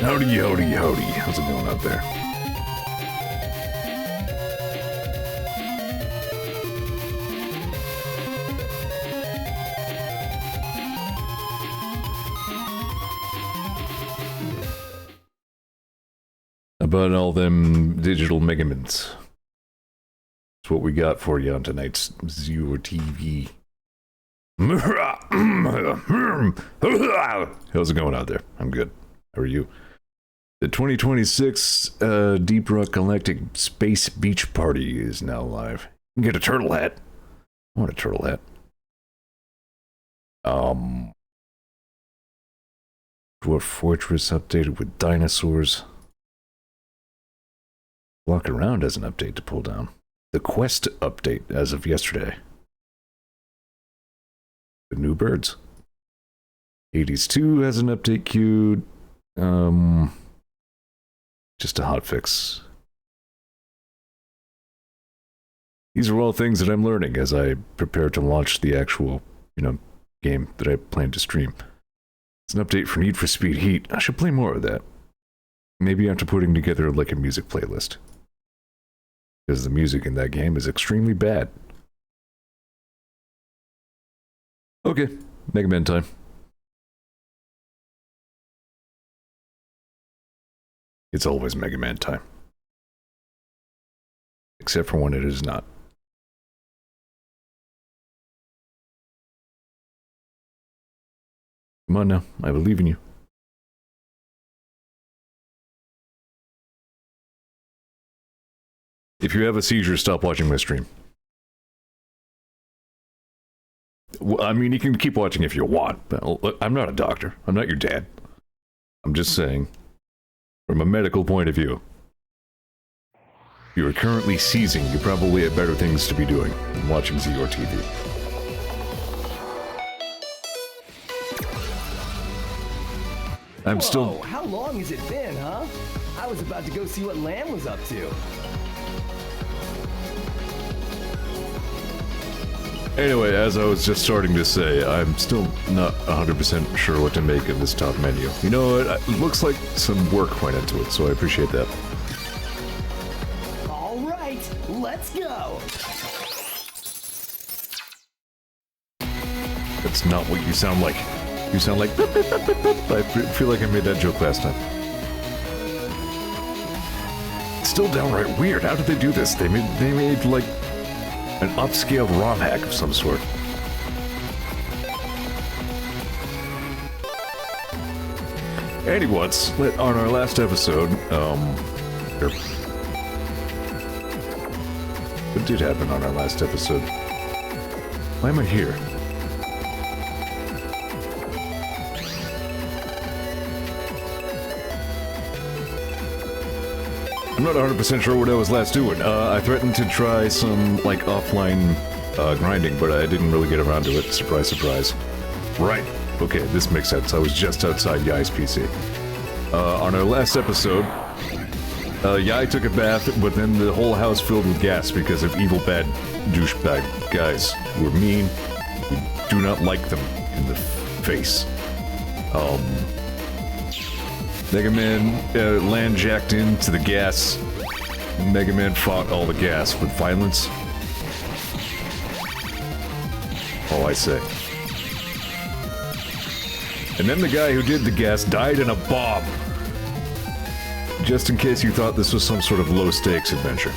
Howdy, howdy, howdy. How's it going out there? About all them digital megaments. That's what we got for you on tonight's Zeor TV. How's it going out there? I'm good. How are you? The 2026 Deep Rock Galactic Space Beach Party is now live. You can get a turtle hat. I want a turtle hat. Dwarf Fortress updated with dinosaurs. Walk Around has an update to pull down. The Quest update as of yesterday. The new birds. Hades 2 has an update queued. Just a hotfix. These are all things that I'm learning as I prepare to launch the actual, game that I plan to stream. It's an update for Need for Speed Heat. I should play more of that. Maybe after putting together like a music playlist. Because the music in that game is extremely bad. Okay, Mega Man time. It's always Mega Man time. Except for when it is not. Come on now, I believe in you. If you have a seizure, stop watching my stream. Well, I mean, you can keep watching if you want. But I'm not a doctor. I'm not your dad. I'm just saying, from a medical point of view, if you are currently seizing, you probably have better things to be doing than watching Zeor TV. Whoa, how long has it been, huh? I was about to go see what Lamb was up to. Anyway, as I was just starting to say, I'm still not 100% sure what to make of this top menu. You know what? It looks like some work went into it, so I appreciate that. All right, let's go. That's not what you sound like. You sound like... I feel like I made that joke last time. It's still downright weird. How did they do this? They made like an upscaled ROM hack of some sort. Anyways, on our last episode, what did happen on our last episode? Why am I here? I'm not 100% sure what I was last doing. I threatened to try some, like, offline grinding, but I didn't really get around to it. Surprise, surprise. Right. Okay, this makes sense. I was just outside Yai's PC. On our last episode, Yai took a bath, but then the whole house filled with gas because of evil, bad douchebag guys who were mean, who do not like them in the face. Mega Man land jacked into the gas. Mega Man fought all the gas with violence. Oh, I say. And then the guy who did the gas died in a bomb. Just in case you thought this was some sort of low-stakes adventure.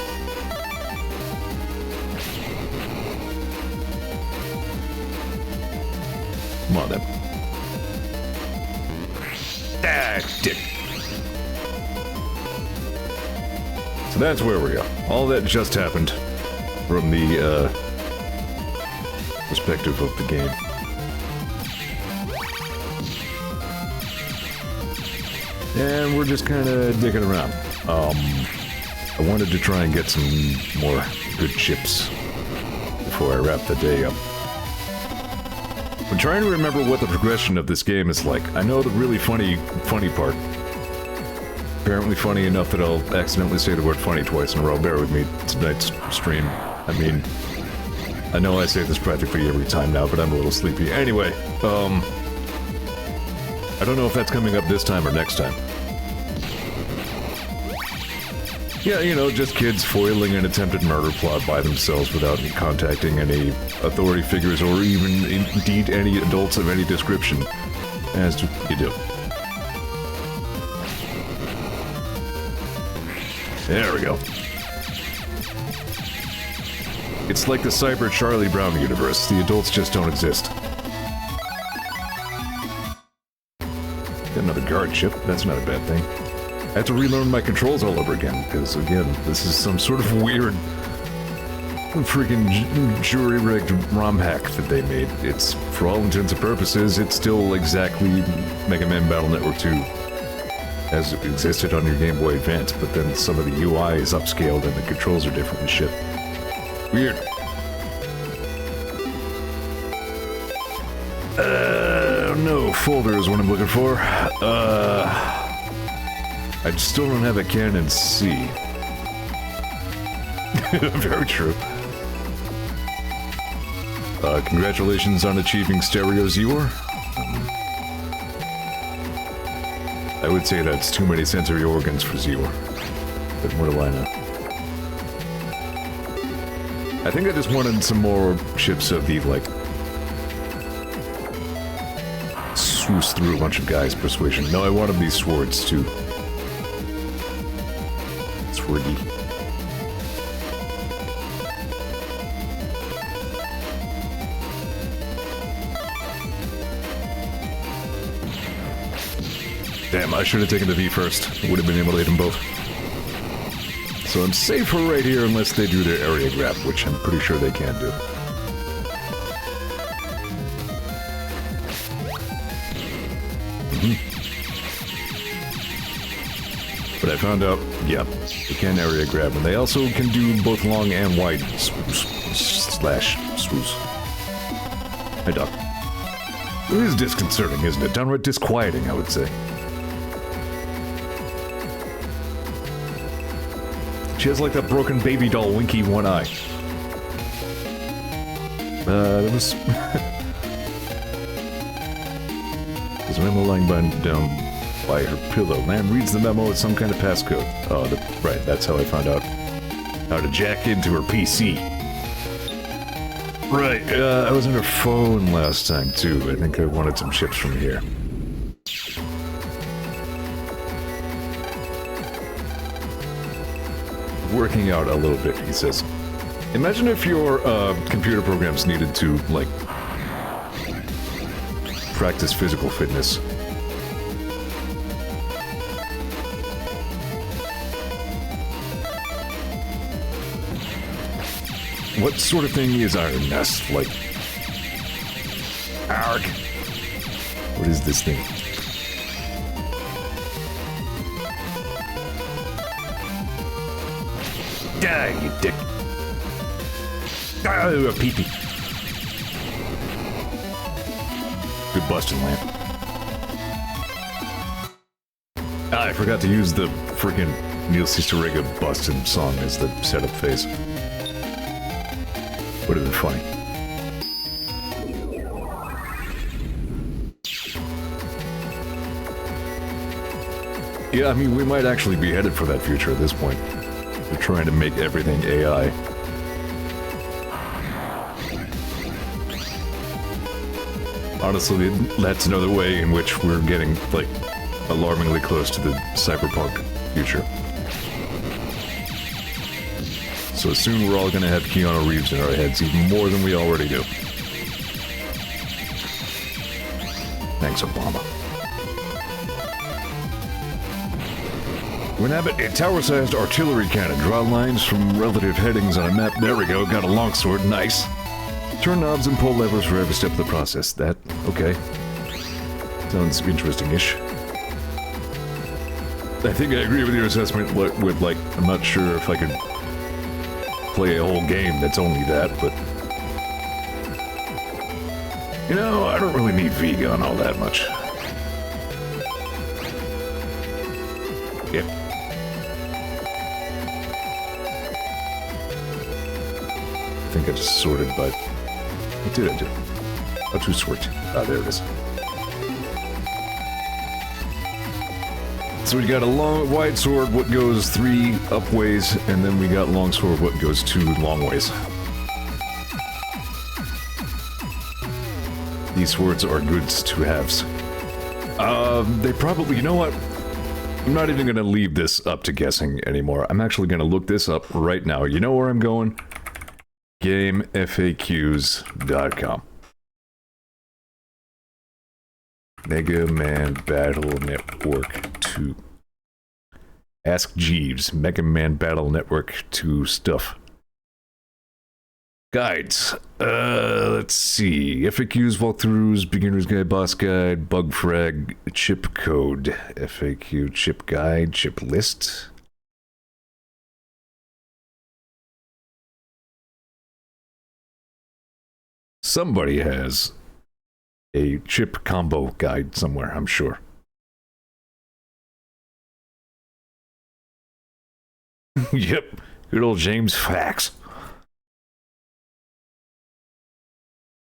Come on, then. Ah, dick. So that's where we are. All that just happened from the, perspective of the game. And we're just kind of dicking around. I wanted to try and get some more good chips before I wrap the day up. I'm trying to remember what the progression of this game is like. I know the really funny part. Apparently funny enough that I'll accidentally say the word funny twice in a row. Bear with me tonight's stream. I mean, I know I say this practically every time now, but I'm a little sleepy. Anyway, I don't know if that's coming up this time or next time. Yeah, you know, just kids foiling an attempted murder plot by themselves without contacting any authority figures or even, indeed, any adults of any description. As you do. There we go. It's like the Cyber Charlie Brown universe. The adults just don't exist. Got another guard chip. That's not a bad thing. I have to relearn my controls all over again, because, again, this is some sort of weird freaking jury-rigged ROM hack that they made. It's, for all intents and purposes, it's still exactly Mega Man Battle Network 2 as it existed on your Game Boy Advance, but then some of the UI is upscaled and the controls are different and shit. Weird. No, folder is what I'm looking for. I still don't have a Canon C. Very true. Congratulations on achieving stereo Zeor. I would say that's too many sensory organs for Zeor. But what do I know? I think I just wanted some more chips of the, like, swoosh through a bunch of guys persuasion. No, I wanted these swords too. Swordy. Damn, I should have taken the V first. Would have been able to hit them both. So I'm safe for right here unless they do their area grab, which I'm pretty sure they can do. But I found out, yeah, they can area grab, and they also can do both long and wide slash swoosh. Hi, Doc. It is disconcerting, isn't it? Downright disquieting, I would say. She has like that broken baby doll winky one eye. That was... There's a memo lying down by her pillow. Lamb reads the memo as some kind of passcode. Oh, right, that's how I found out how to jack into her PC. Right, I was on her phone last time, too. I think I wanted some chips from here. Working out a little bit, he says. Imagine if your computer programs needed to, like, practice physical fitness. What sort of thing is Iron Nest? Like... Arg! What is this thing? Die, you dick! Ah, a pee-pee. Good busting, Lamp. Ah, I forgot to use the freaking Neil Cisterega bustin' song as the setup phase. Would have been funny. Yeah, I mean, we might actually be headed for that future at this point. They're trying to make everything AI. Honestly, that's another way in which we're getting, like, alarmingly close to the cyberpunk future. So soon we're all gonna have Keanu Reeves in our heads, even more than we already do. Thanks, Obama. When Abbott, a tower-sized artillery cannon. Draw lines from relative headings on a map. There we go, got a longsword, nice. Turn knobs and pull levers for every step of the process. That, okay. Sounds interesting-ish. I think I agree with your assessment with, like, I'm not sure if I could play a whole game that's only that, but... You know, I don't really need V-Gun all that much. Yep. I think I just sorted by... What did I do? How to sort? Ah, there it is. So we got a long, wide sword, what goes 3 up ways, and then we got long sword, what goes 2 long ways. These swords are goods to haves. They probably, you know what? I'm not even gonna leave this up to guessing anymore. I'm actually gonna look this up right now. You know where I'm going? GameFAQs.com. Mega Man Battle Network 2. Ask Jeeves, Mega Man Battle Network 2 stuff. Guides. Let's see. FAQs, walkthroughs, beginner's guide, boss guide, bug frag, chip code. FAQ, chip guide, chip list. Somebody has a chip combo guide somewhere, I'm sure. Yep, good old James Fax.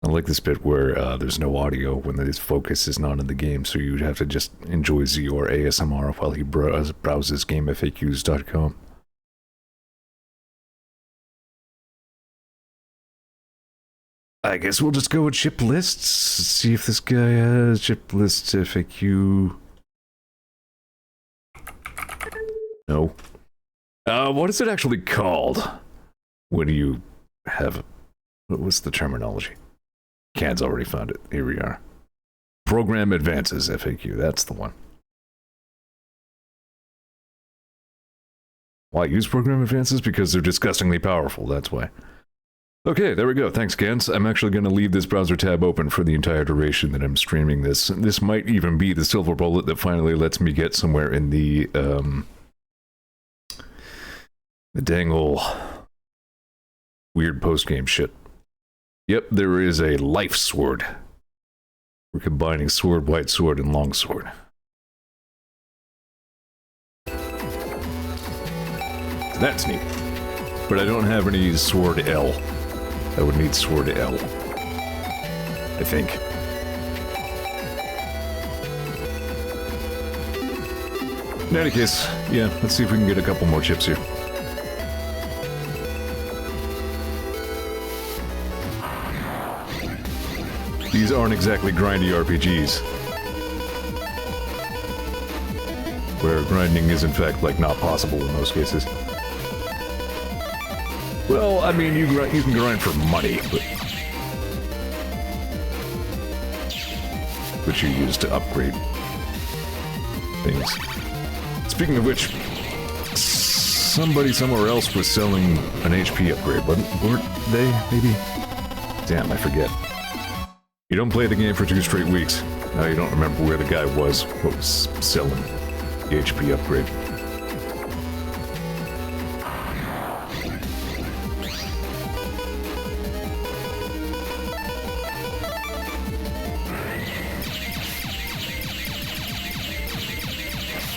I like this bit where there's no audio when the focus is not in the game, so you'd have to just enjoy Zeor ASMR while he browses GameFAQs.com. I guess we'll just go with chip lists. See if this guy has chip lists FAQ. No. What is it actually called? When you have... What was the terminology? Cad's already found it. Here we are. Program Advances FAQ. That's the one. Why use Program Advances? Because they're disgustingly powerful. That's why. Okay, there we go. Thanks, Gans. I'm actually going to leave this browser tab open for the entire duration that I'm streaming this. This might even be the silver bullet that finally lets me get somewhere in the dang ol' weird post-game shit. Yep, there is a life sword. We're combining sword, white sword, and long sword. That's neat. But I don't have any sword L. I would need sword L. I think. In any case, yeah, let's see if we can get a couple more chips here. These aren't exactly grindy RPGs. Where grinding is in fact, like, not possible in most cases. Well, I mean, you can grind for money, but... which you use to upgrade things. Speaking of which, somebody somewhere else was selling an HP upgrade, weren't they, maybe? Damn, I forget. You don't play the game for 2 straight weeks. Now you don't remember where the guy was who was selling the HP upgrade.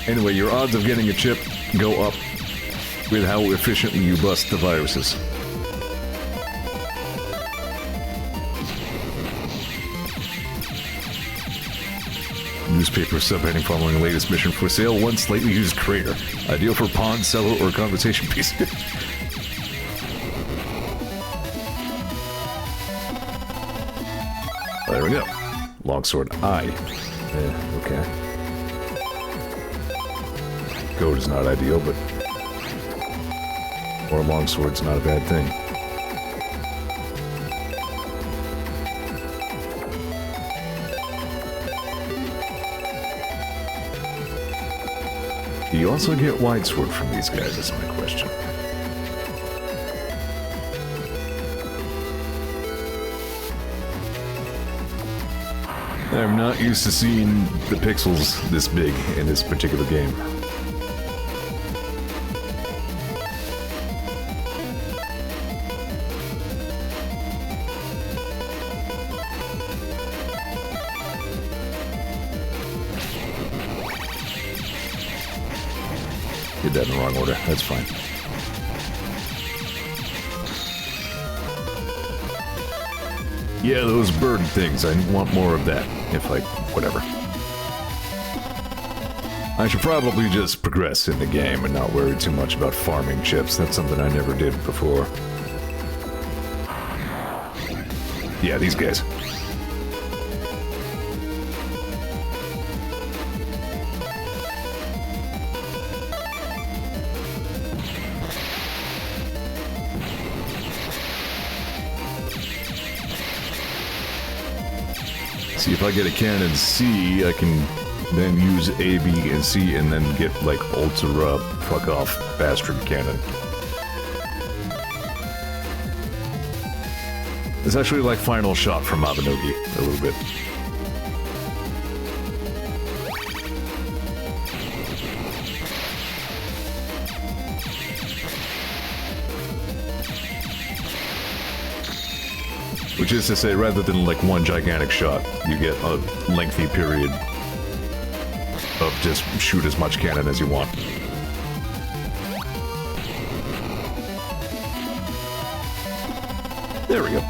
Anyway, your odds of getting a chip go up with how efficiently you bust the viruses. newspaper subheading following the latest mission for sale. One slightly used crater. Ideal for pawn, seller, or conversation piece. There we go. Longsword I. Yeah, okay. Goat is not ideal, but... Or longsword's not a bad thing. Do you also get wide sword from these guys? That's my question. I'm not used to seeing the pixels this big in this particular game. Did that in the wrong order. That's fine. Yeah, those bird things. I want more of that. If I... whatever. I should probably just progress in the game and not worry too much about farming chips. That's something I never did before. Yeah, these guys. See, if I get a cannon C, I can then use A, B, and C, and then get, like, ultra fuck-off bastard cannon. It's actually like Final Shot from Mabinogi, a little bit. Which is to say, rather than like one gigantic shot, you get a lengthy period of just shoot as much cannon as you want. There we go.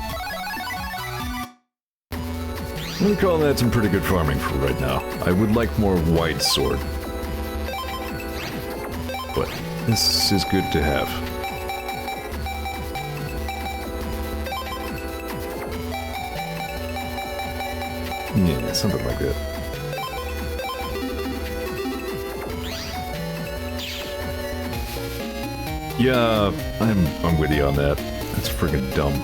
I'm gonna call that some pretty good farming for right now. I would like more wide sword. But this is good to have. Yeah, something like that. Yeah, I'm with you on that. That's friggin' dumb.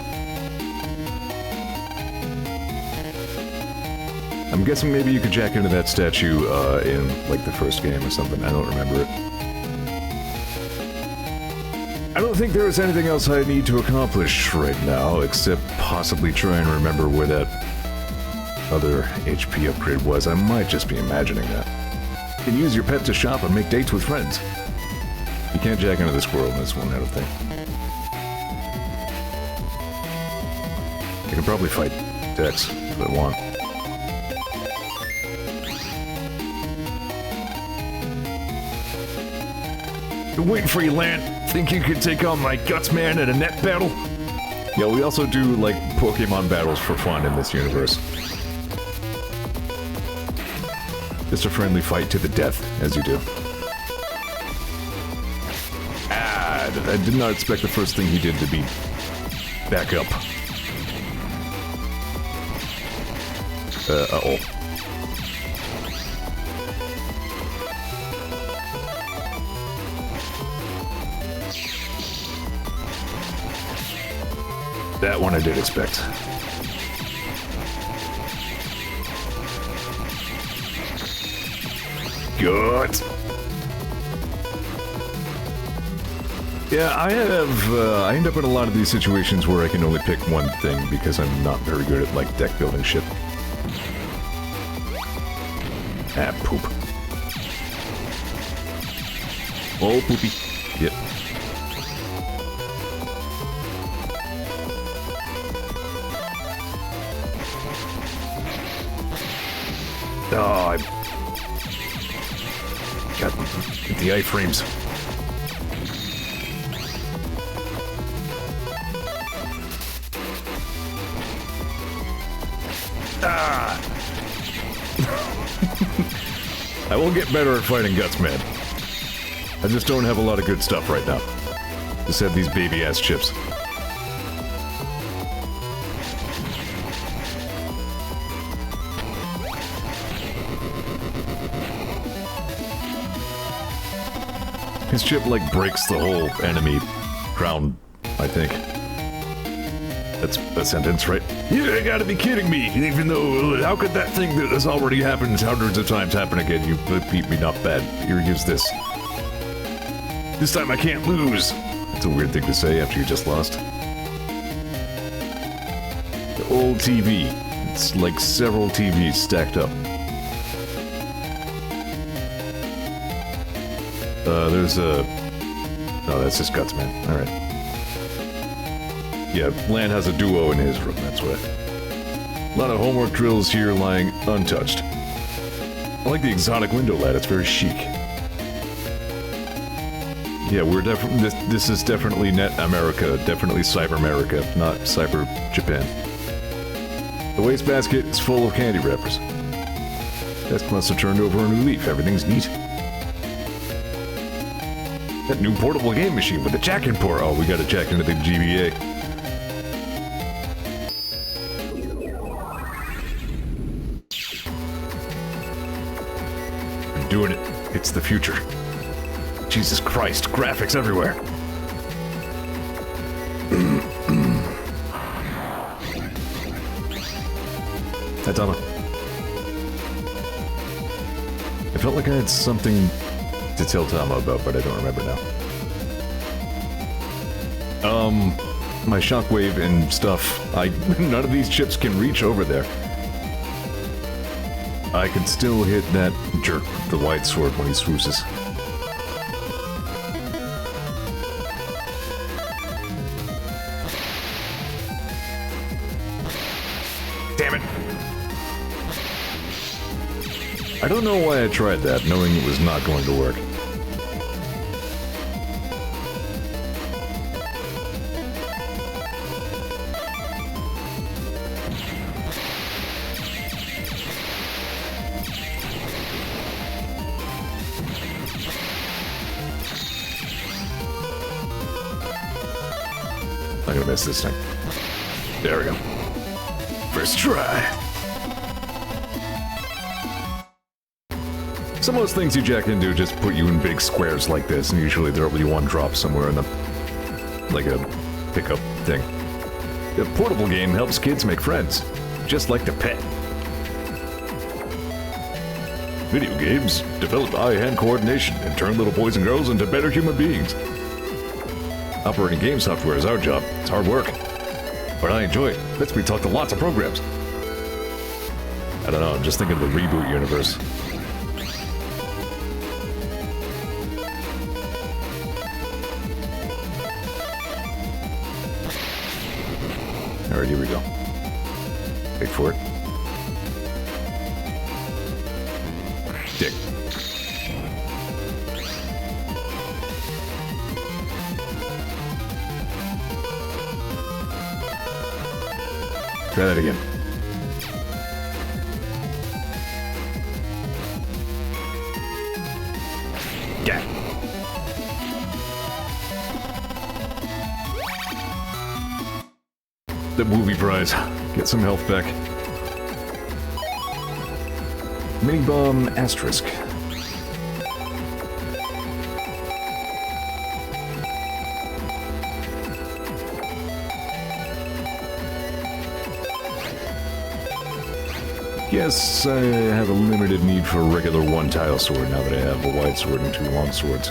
I'm guessing maybe you could jack into that statue in like the first game or something. I don't remember it. I don't think there is anything else I need to accomplish right now, except possibly try and remember where that other HP upgrade was. I might just be imagining that. You can use your pet to shop and make dates with friends. You can't jack into the squirrel in this one, I don't think. I can probably fight Dex if I want. Been waiting for you, Lan. Think you could take on my Guts Man at a net battle? Yeah, we also do, like, Pokemon battles for fun in this universe. Just a friendly fight to the death, as you do. Ah, I did not expect the first thing he did to be back up. Uh-oh. That one I did expect. Good. Yeah, I end up in a lot of these situations where I can only pick one thing because I'm not very good at, like, deck building shit. Ah, poop. Oh, poopy. Yep. Oh, I got the iframes. Ah! I will get better at fighting guts, man. I just don't have a lot of good stuff right now. Just have these baby-ass chips. His chip, like, breaks the whole enemy crown, I think. That's a sentence, right? You gotta be kidding me! Even though, how could that thing that has already happened hundreds of times happen again? You beat me not bad. Here, use this. This time I can't lose! That's a weird thing to say after you just lost. The old TV. It's like several TVs stacked up. There's a... Oh, that's just guts, man. Alright. Yeah, Lan has a duo in his room, that's what. A lot of homework drills here lying untouched. I like the exotic window light, it's very chic. Yeah, we're definitely... This is definitely Net America, definitely Cyber America, not Cyber Japan. The wastebasket is full of candy wrappers. Desk must have turned over a new leaf, everything's neat. That new portable game machine with a jack in port. Oh, we got a jack into the GBA. We're doing it. It's the future. Jesus Christ, graphics everywhere. Hi, Tama. I felt like I had something to tell Tama about, but I don't remember now. My shockwave and stuff, none of these chips can reach over there. I can still hit that jerk, the wide sword, when he swooses. Damn it! I don't know why I tried that, knowing it was not going to work. I'm gonna miss this thing. There we go. First try. Some of those things you jack into just put you in big squares like this, and usually there'll be one drop somewhere in them. Like a pickup thing. The portable game helps kids make friends, just like the pet. Video games develop eye-hand coordination and turn little boys and girls into better human beings. Operating game software is our job. It's hard work. But I enjoy it. Lets me talk to lots of programs. I don't know, I'm just thinking of the reboot universe. Alright, here we go. Wait for it. Dick. Try that again. Yeah. The movie prize. Get some health back. Mini bomb asterisk. Guess I have a limited need for a regular one-tile sword now that I have a wide sword and two long swords.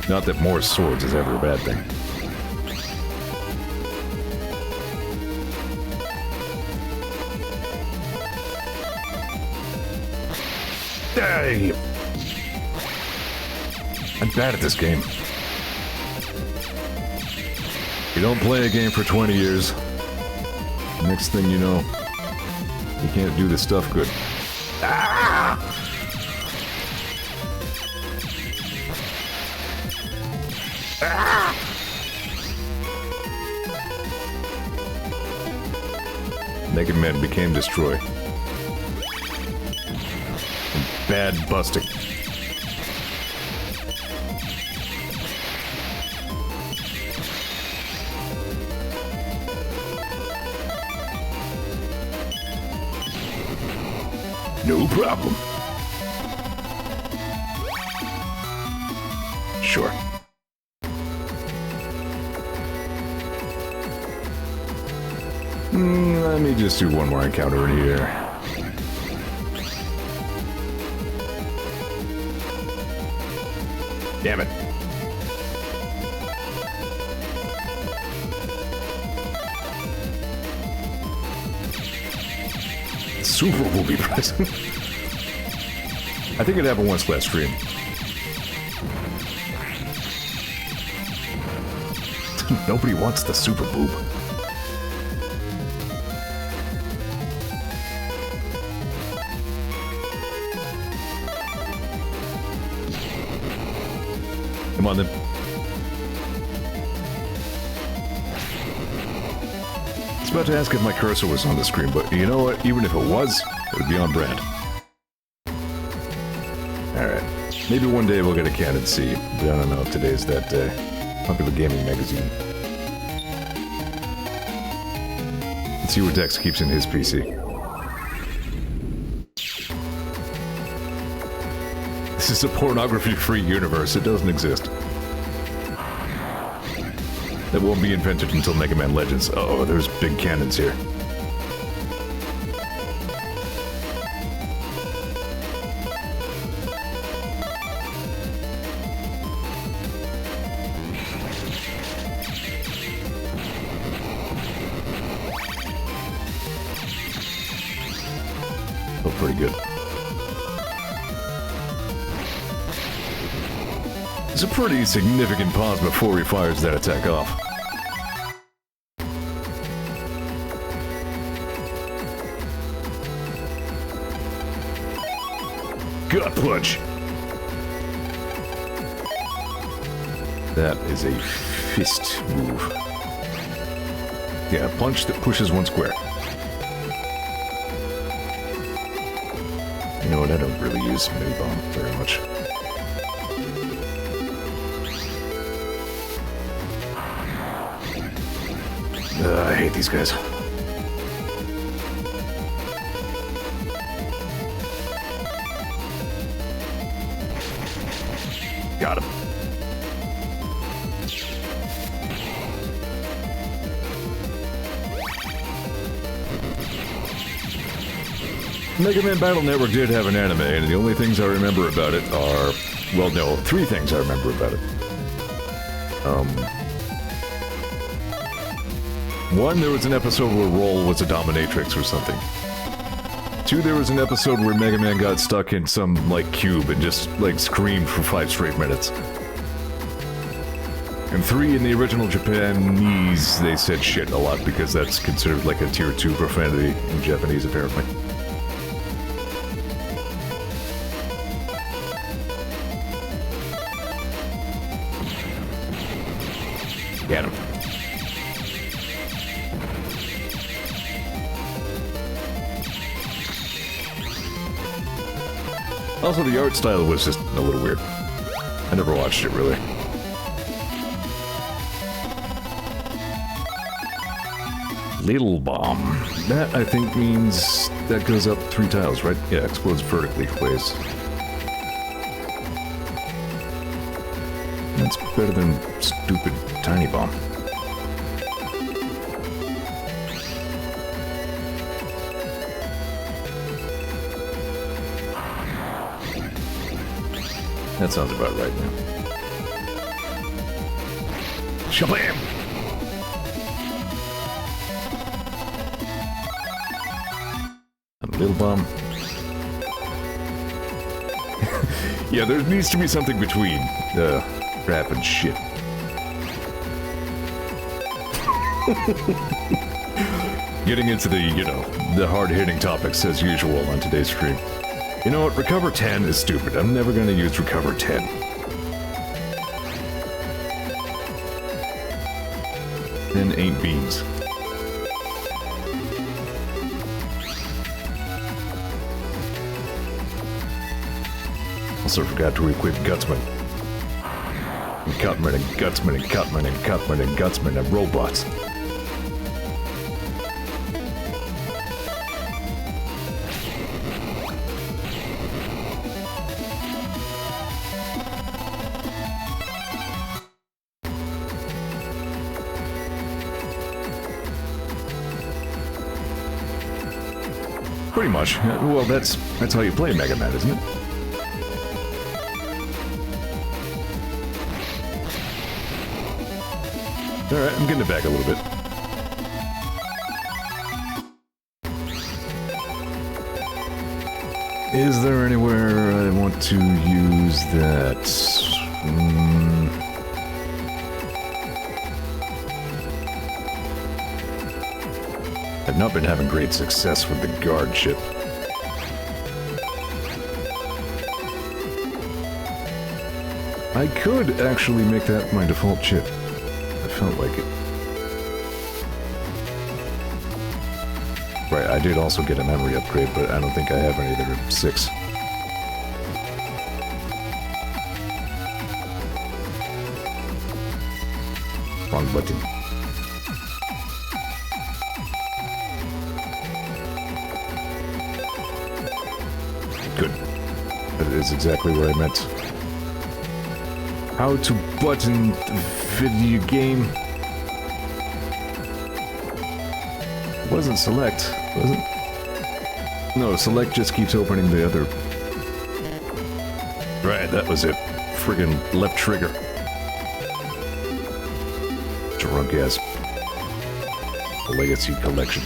Not that more swords is ever a bad thing. Hey! I'm bad at this game. You don't play a game for 20 years. Next thing you know, you can't do this stuff good. Ah! Ah! Mega Man became Destroy. And bad busting. No problem. Sure. Let me just do one more encounter in here. Damn it. Super will be present. I think it happened once last stream. Nobody wants the super boob. Come on then. I was about to ask if my cursor was on the screen, but you know what? Even if it was, it would be on brand. Alright. Maybe one day we'll get a Canon C, but I don't know if today's that day. Popular Gaming Magazine. Let's see what Dex keeps in his PC. This is a pornography-free universe. It doesn't exist. That won't be invented until Mega Man Legends. Oh, there's big cannons here. Oh, pretty good. It's a pretty significant pause before he fires that attack off. Gut punch! That is a fist move. Yeah, a punch that pushes one square. You know what, I don't really use mini-bomb very much. I hate these guys. Got him. Mega Man Battle Network did have an anime, and the only things I remember about it are... well, no, 3 things I remember about it. 1, there was an episode where Roll was a dominatrix or something. 2, there was an episode where Mega Man got stuck in some, like, cube and just, like, screamed for 5 straight minutes. And 3, in the original Japanese, they said shit a lot because that's considered like a tier 2 profanity in Japanese, apparently. Get him. Also, the art style was just a little weird. I never watched it, really. Little bomb. That, I think, means that goes up 3 tiles, right? Yeah, explodes vertically ways. That's better than stupid tiny bomb. That sounds about right now. Shabam! A little bomb. Yeah, there needs to be something between rap and shit. Getting into the, you know, the hard-hitting topics as usual on today's stream. You know what? Recover 10 is stupid. I'm never gonna use Recover 10. Then ain't beans. Also forgot to equip Gutsman. And Cutman and Gutsman and Cutman and Cutman and Gutsman and robots. Pretty much. Well, that's how you play Mega Man, isn't it? Alright, I'm getting it back a little bit. Is there anywhere I want to use that? I've not been having great success with the guard ship. I could actually make that my default chip. I felt like it. Right, I did also get a memory upgrade, but I don't think I have any that are 6. Wrong button. Good. That is exactly what I meant. How to button the video game. It wasn't select, was it? No, select just keeps opening the other. Right, that was it. Friggin' left trigger. Drunk ass legacy collection.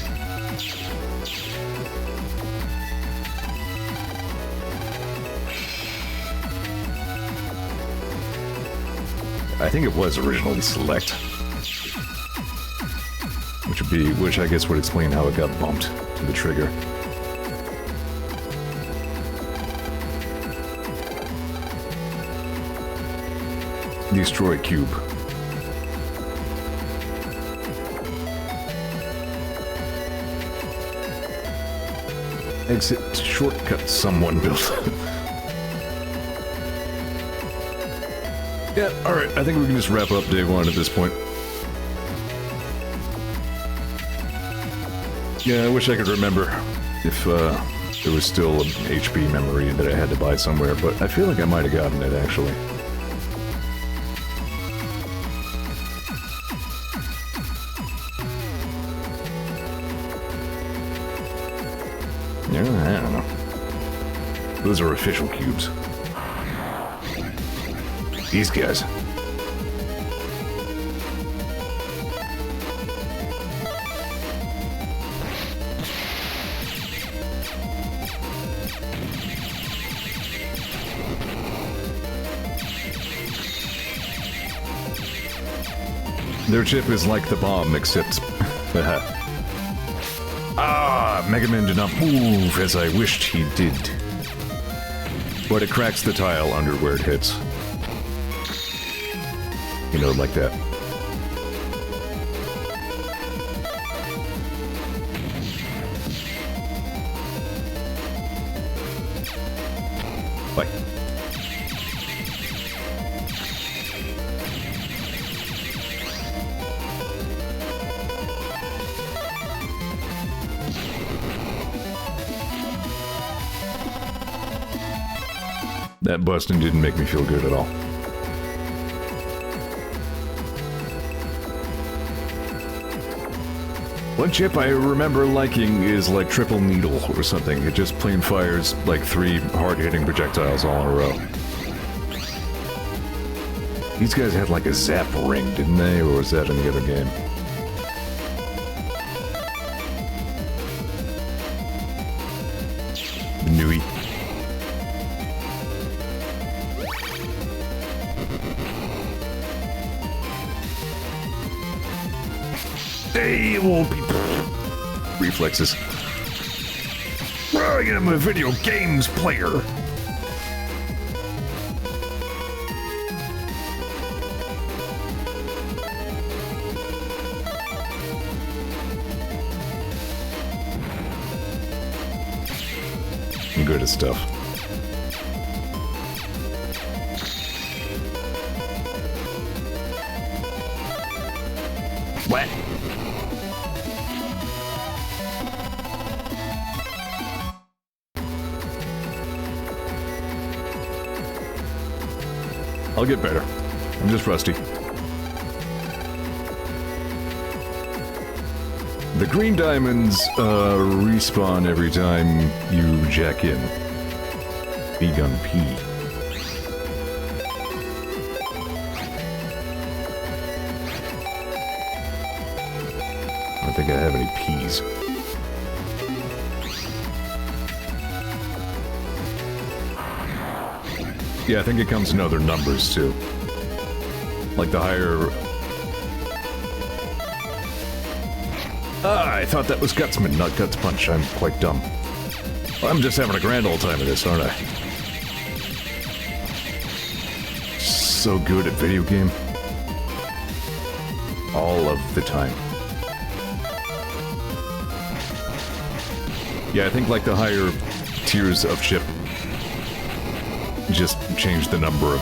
I think it was originally select. Which I guess would explain how it got bumped to the trigger. Destroy cube. Exit shortcut someone built. Yeah, alright, I think we can just wrap up day 1 at this point. Yeah, I wish I could remember if there was still an HP memory that I had to buy somewhere, but I feel like I might have gotten it, actually. Yeah, I don't know. Those are official cubes. These guys. Their chip is like the bomb, except... Mega Man did not move as I wished he did. But it cracks the tile under where it hits. You know, like that. Bye. That busting didn't make me feel good at all. One chip I remember liking is like Triple Needle or something. It just plain fires like 3 hard-hitting projectiles all in a row. These guys had like a zap ring, didn't they? Or was that in the other game? Nui. They won't be reflexes. I am a video games player. I'm good at stuff. I'll get better. I'm just rusty. The green diamonds respawn every time you jack in. B-gun P. I don't think I have any P's. Yeah, I think it comes in other numbers too. Like the higher... Ah, I thought that was Gutsman, not Guts Punch. I'm quite dumb. I'm just having a grand old time of this, aren't I? So good at video game. All of the time. Yeah, I think like the higher tiers of chip just change the number of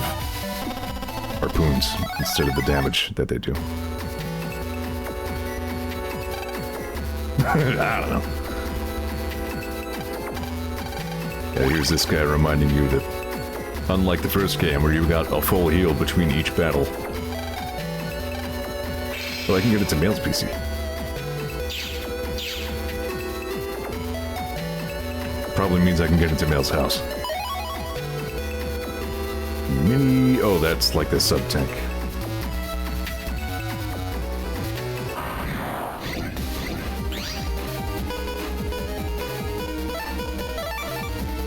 harpoons instead of the damage that they do. I don't know. Yeah, here's this guy reminding you that, unlike the first game where you got a full heal between each battle. Well, I can get it to Mail's PC. Probably means I can get it to Mail's house. Mini... Oh, that's like the sub-tank.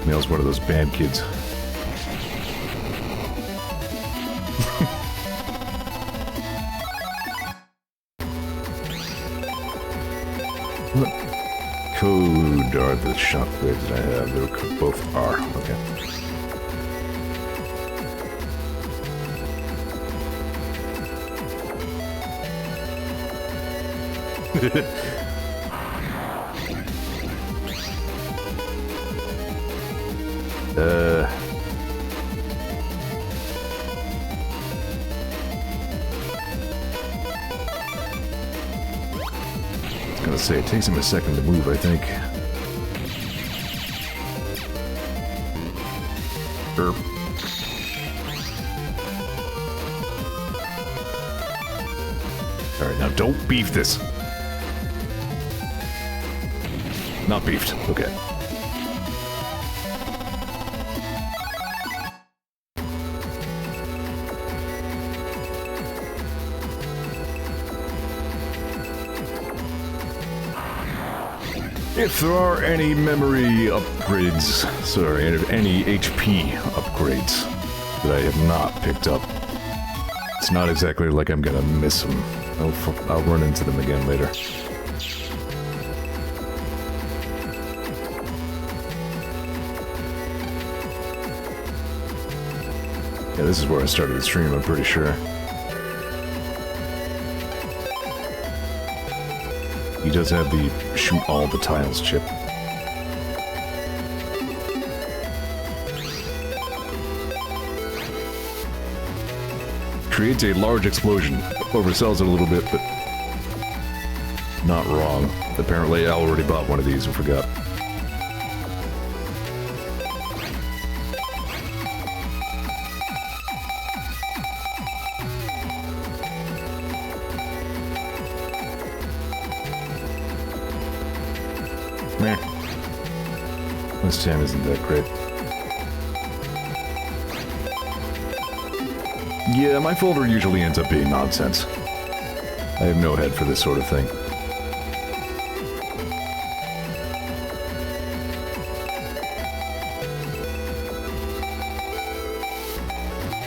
Mail's one of those bad kids. What code are the shockwaves that I have? They both are. Okay. I was gonna say, it takes him a second to move, I think. Erp. Alright, now don't beef this. Not beefed. Okay. If there are any memory upgrades, sorry, any HP upgrades that I have not picked up, it's not exactly like I'm gonna miss them. I'll run into them again later. Yeah, this is where I started the stream, I'm pretty sure. He does have the shoot all the tiles chip. Creates a large explosion. Oversells it a little bit, but not wrong. Apparently I already bought one of these and forgot. Meh. This time isn't that great. Yeah, my folder usually ends up being nonsense. I have no head for this sort of thing.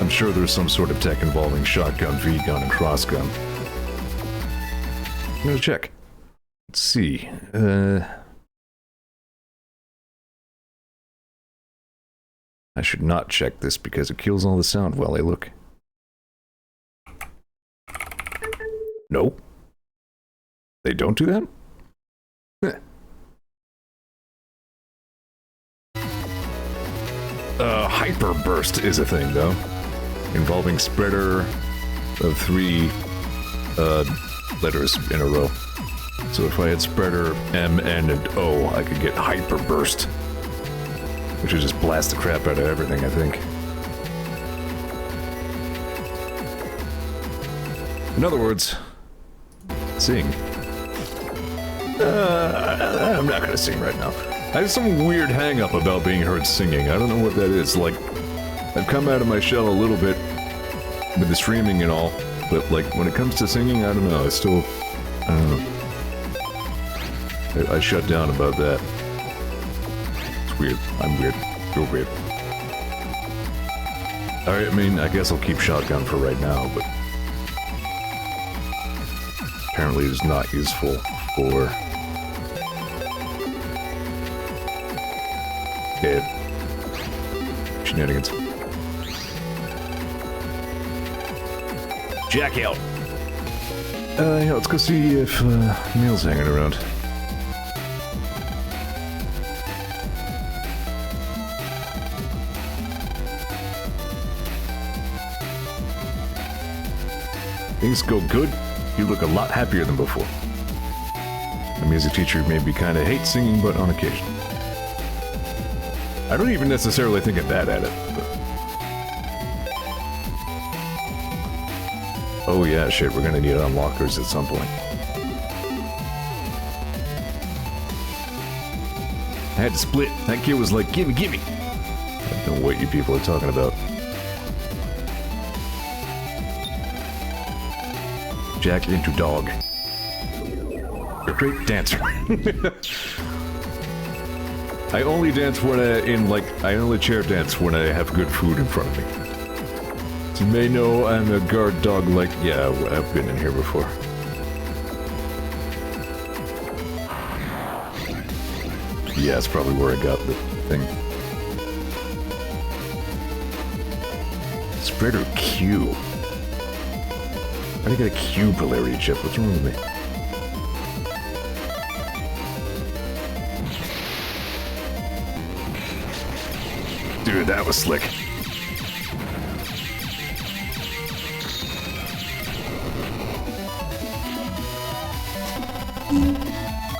I'm sure there's some sort of tech involving shotgun, V-gun, and cross-gun. I'm gonna check. Let's see. I should not check this because it kills all the sound while I look. No. They don't do that? Hyper burst is a thing, though. Involving spreader of 3 letters in a row. So if I had spreader M, N, and O, I could get hyper burst. Which would just blast the crap out of everything, I think. In other words, sing. I'm not gonna sing right now. I have some weird hang-up about being heard singing. I don't know what that is. Like, I've come out of my shell a little bit with the streaming and all, but like, when it comes to singing, I don't know. I don't know. I shut down about that. It's weird. I'm weird. You're weird. Alright, I mean, I guess I'll keep shotgun for right now, but apparently it's not useful for shenanigans. Jack out! Yeah, let's go see if Neil's hanging around. Things go good, you look a lot happier than before. A music teacher maybe kinda hates singing, but on occasion. I don't even necessarily think I'm bad at it, but... Oh yeah, shit, we're gonna need unlockers at some point. I had to split. That kid was like, gimme, gimme! I don't know what you people are talking about. Jack into dog. You're a great dancer. I only dance when I only chair dance when I have good food in front of me. As you may know, I'm a guard dog like, yeah, I've been in here before. Yeah, that's probably where I got the thing. Spreader Q. How do you get a Q polarity chip? What's wrong with me? Dude, that was slick.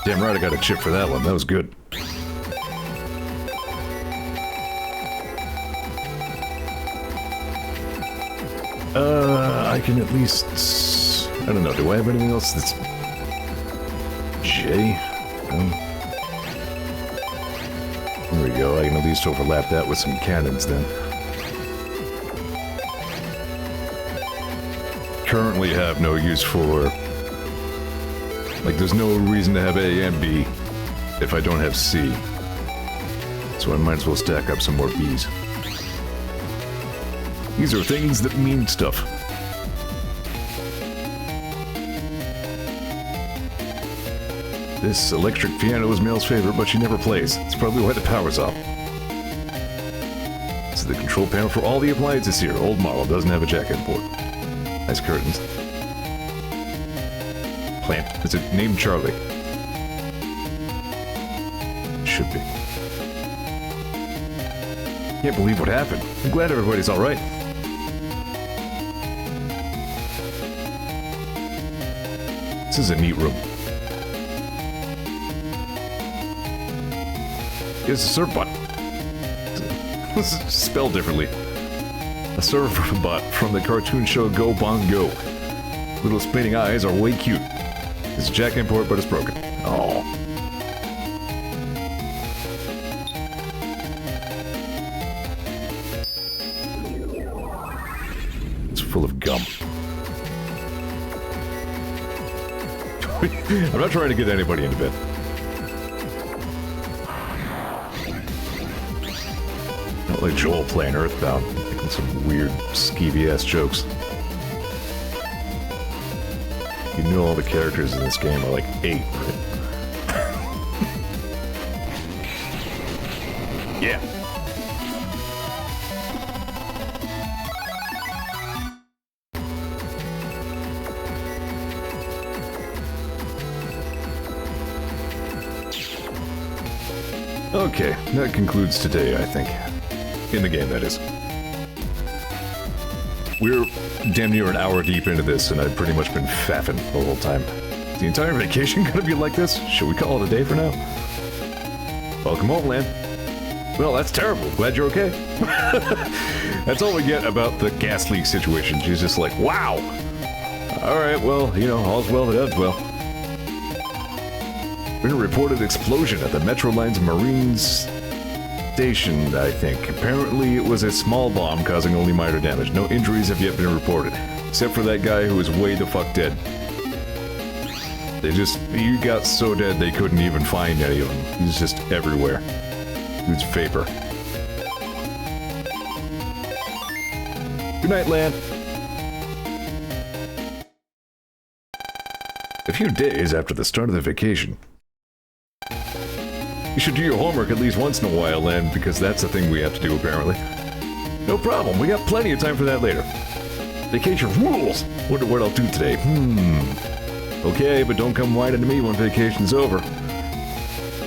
Damn right I got a chip for that one. That was good. I can at least... I don't know, do I have anything else that's... J? There we go, I can at least overlap that with some cannons then. Currently have no use for... Like, there's no reason to have A and B if I don't have C. So I might as well stack up some more Bs. These are things that mean stuff. This electric piano is Mel's favorite, but she never plays. It's probably why the power's off. This is the control panel for all the appliances here. Old model, doesn't have a jack input. Nice curtains. Plant. Is it named Charlie? Should be. Can't believe what happened. I'm glad everybody's alright. This is a neat room. It's a serve bot. This is spelled differently. A serve bot from the cartoon show Go Bong Go. Little spinning eyes are way cute. It's a jack import, but it's broken. Oh. It's full of gum. I'm not trying to get anybody into bed. Not like Joel playing Earthbound, making some weird, skeevy-ass jokes. You know all the characters in this game are like 8, right? Yeah. Okay, that concludes today, I think. In the game, that is. We're damn near an hour deep into this, and I've pretty much been faffing the whole time. Is the entire vacation gonna be like this? Should we call it a day for now? Welcome home, Lan. Well, that's terrible. Glad you're okay. That's all we get about the gas leak situation. She's just like, wow! Alright, well, you know, all's well that ends well. Been a reported explosion at the Metro Line's Marine Station, I think. Apparently, it was a small bomb causing only minor damage. No injuries have yet been reported, except for that guy who was way the fuck dead. He got so dead they couldn't even find any of him. He was just everywhere. He was vapor. Good night, Lan. A few days after the start of the vacation. You should do your homework at least once in a while, Lan, because that's a thing we have to do, apparently. No problem, we got plenty of time for that later. Vacation rules! Wonder what I'll do today. Okay, but don't come whining to me when vacation's over.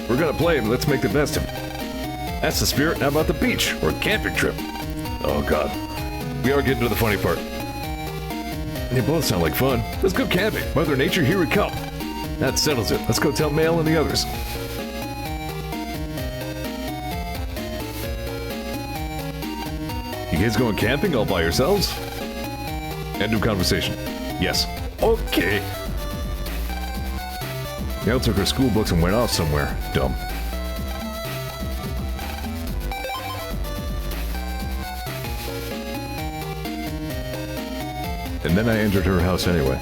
We're gonna play, but let's make the best of it. That's the spirit. How about the beach, or a camping trip? Oh god. We are getting to the funny part. They both sound like fun. Let's go camping. Mother Nature, here we come. That settles it. Let's go tell Mail and the others. You guys going camping all by yourselves? End of conversation. Yes. Okay. Gail took her school books and went off somewhere. Dumb. And then I entered her house anyway.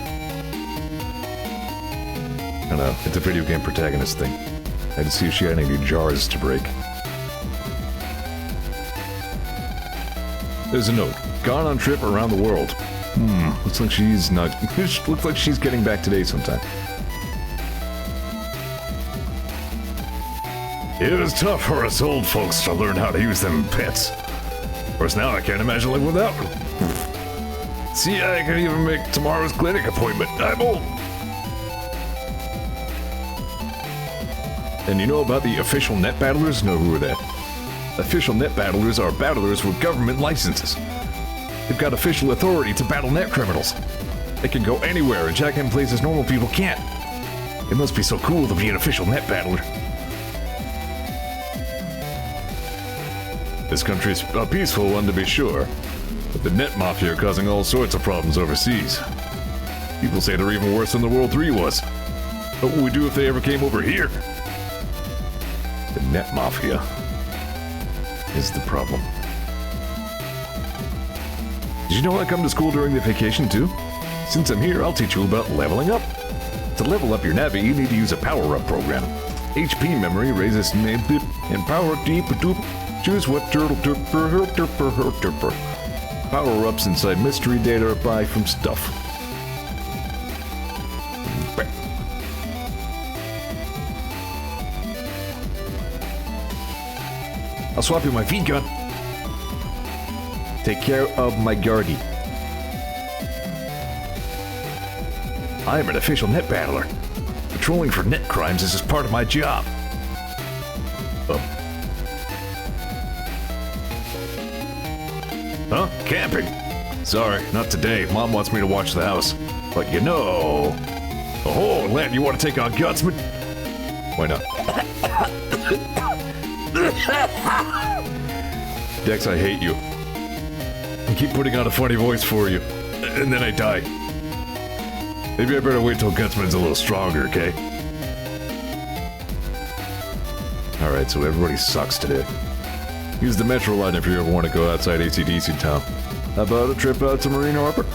I don't know, it's a video game protagonist thing. I had to see if she had any jars to break. There's a note. Gone on trip around the world. Looks like she's not... looks like she's getting back today sometime. It was tough for us old folks to learn how to use them pets. Of course, now I can't imagine living without them. See, I can even make tomorrow's clinic appointment. I'm old. And you know about the official net battlers? No, who are they? Official net battlers are battlers with government licenses. They've got official authority to battle net criminals. They can go anywhere and check in places normal people can't. It must be so cool to be an official net battler. This country's a peaceful one to be sure, but the net mafia are causing all sorts of problems overseas. People say they're even worse than the World 3 was. What would we do if they ever came over here? The net mafia is the problem. Did you know I come to school during the vacation too? Since I'm here, I'll teach you about leveling up. To level up your Navi, you need to use a power-up program. HP memory raises name and power deep doop. Choose what turtle derper. Power-ups inside mystery data buy from stuff. I'll swap you my V-gun. Take care of my guardie. I am an official net battler. Patrolling for net crimes is just part of my job. Huh? Camping? Sorry, not today. Mom wants me to watch the house. But you know... Oh, Len, you want to take on Gutsman? Why not? Dex, I hate you. I keep putting on a funny voice for you, and then I die. Maybe I better wait till Gutsman's a little stronger, okay? Alright, so everybody sucks today. Use the Metro line if you ever want to go outside AC/DC town. How about a trip out to Marine Harbor?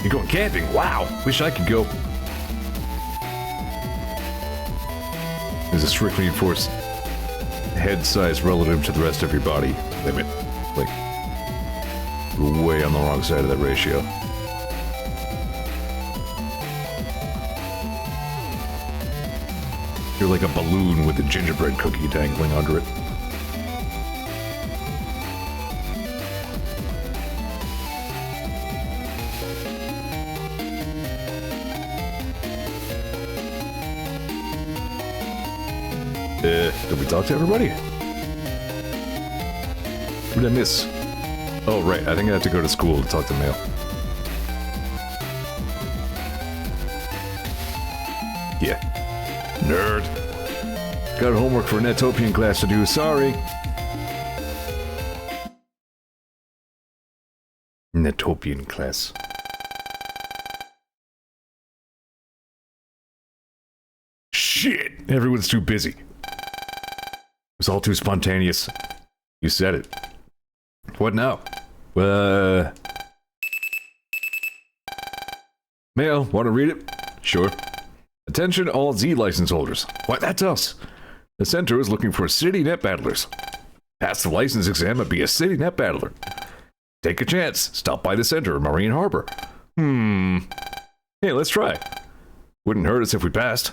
You're going camping? Wow! Wish I could go. There's a strictly enforced head size relative to the rest of your body limit. Like, you're way on the wrong side of that ratio. You're like a balloon with a gingerbread cookie dangling under it. Did we talk to everybody? What did I miss? Oh, right, I think I have to go to school to talk to Mail. Yeah. Nerd. Got homework for a Netopian class to do, sorry. Netopian class. Shit! Everyone's too busy. It was all too spontaneous. You said it. What now? Mail, want to read it? Sure. Attention all Z license holders. Why, that's us. The center is looking for city net battlers. Pass the license exam and be a city net battler. Take a chance. Stop by the center of Marine Harbor. Hey, let's try. Wouldn't hurt us if we passed.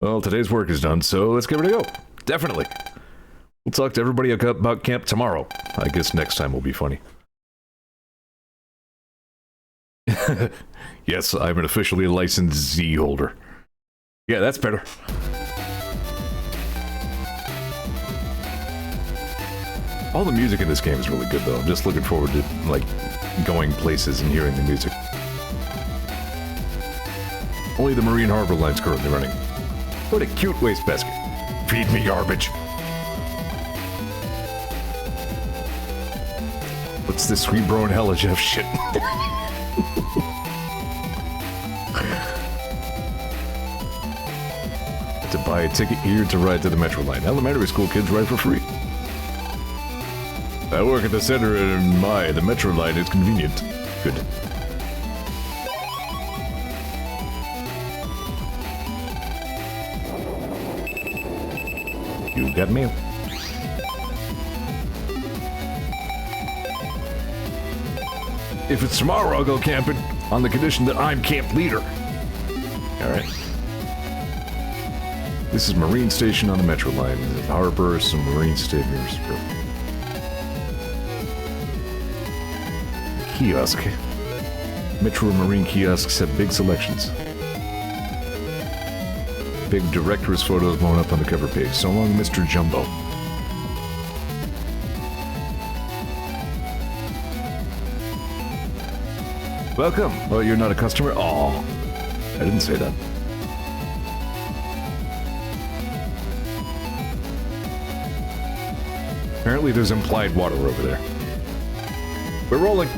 Well, today's work is done, so let's give it a go. Definitely. We'll talk to everybody about camp tomorrow. I guess next time will be funny. Yes, I'm an officially licensed Z holder. Yeah, that's better. All the music in this game is really good, though. I'm just looking forward to, like, going places and hearing the music. Only the Marine Harbor line's currently running. What a cute wastebasket. Feed me garbage. What's this sweet bro and hella Jeff shit? To buy a ticket here to ride to the Metro line. Elementary school kids ride for free. I work at the center and the Metro line is convenient. Good. You got mail. If it's tomorrow, I'll go camping on the condition that I'm camp leader. Alright. This is Marine Station on the Metro line. The harbor, some Marine stations. Kiosk. Metro Marine kiosks have big selections. Big director's photos blown up on the cover page. So long, Mr. Jumbo. Welcome. Oh, you're not a customer? Aw. I didn't say that. Apparently there's implied water over there. We're rolling.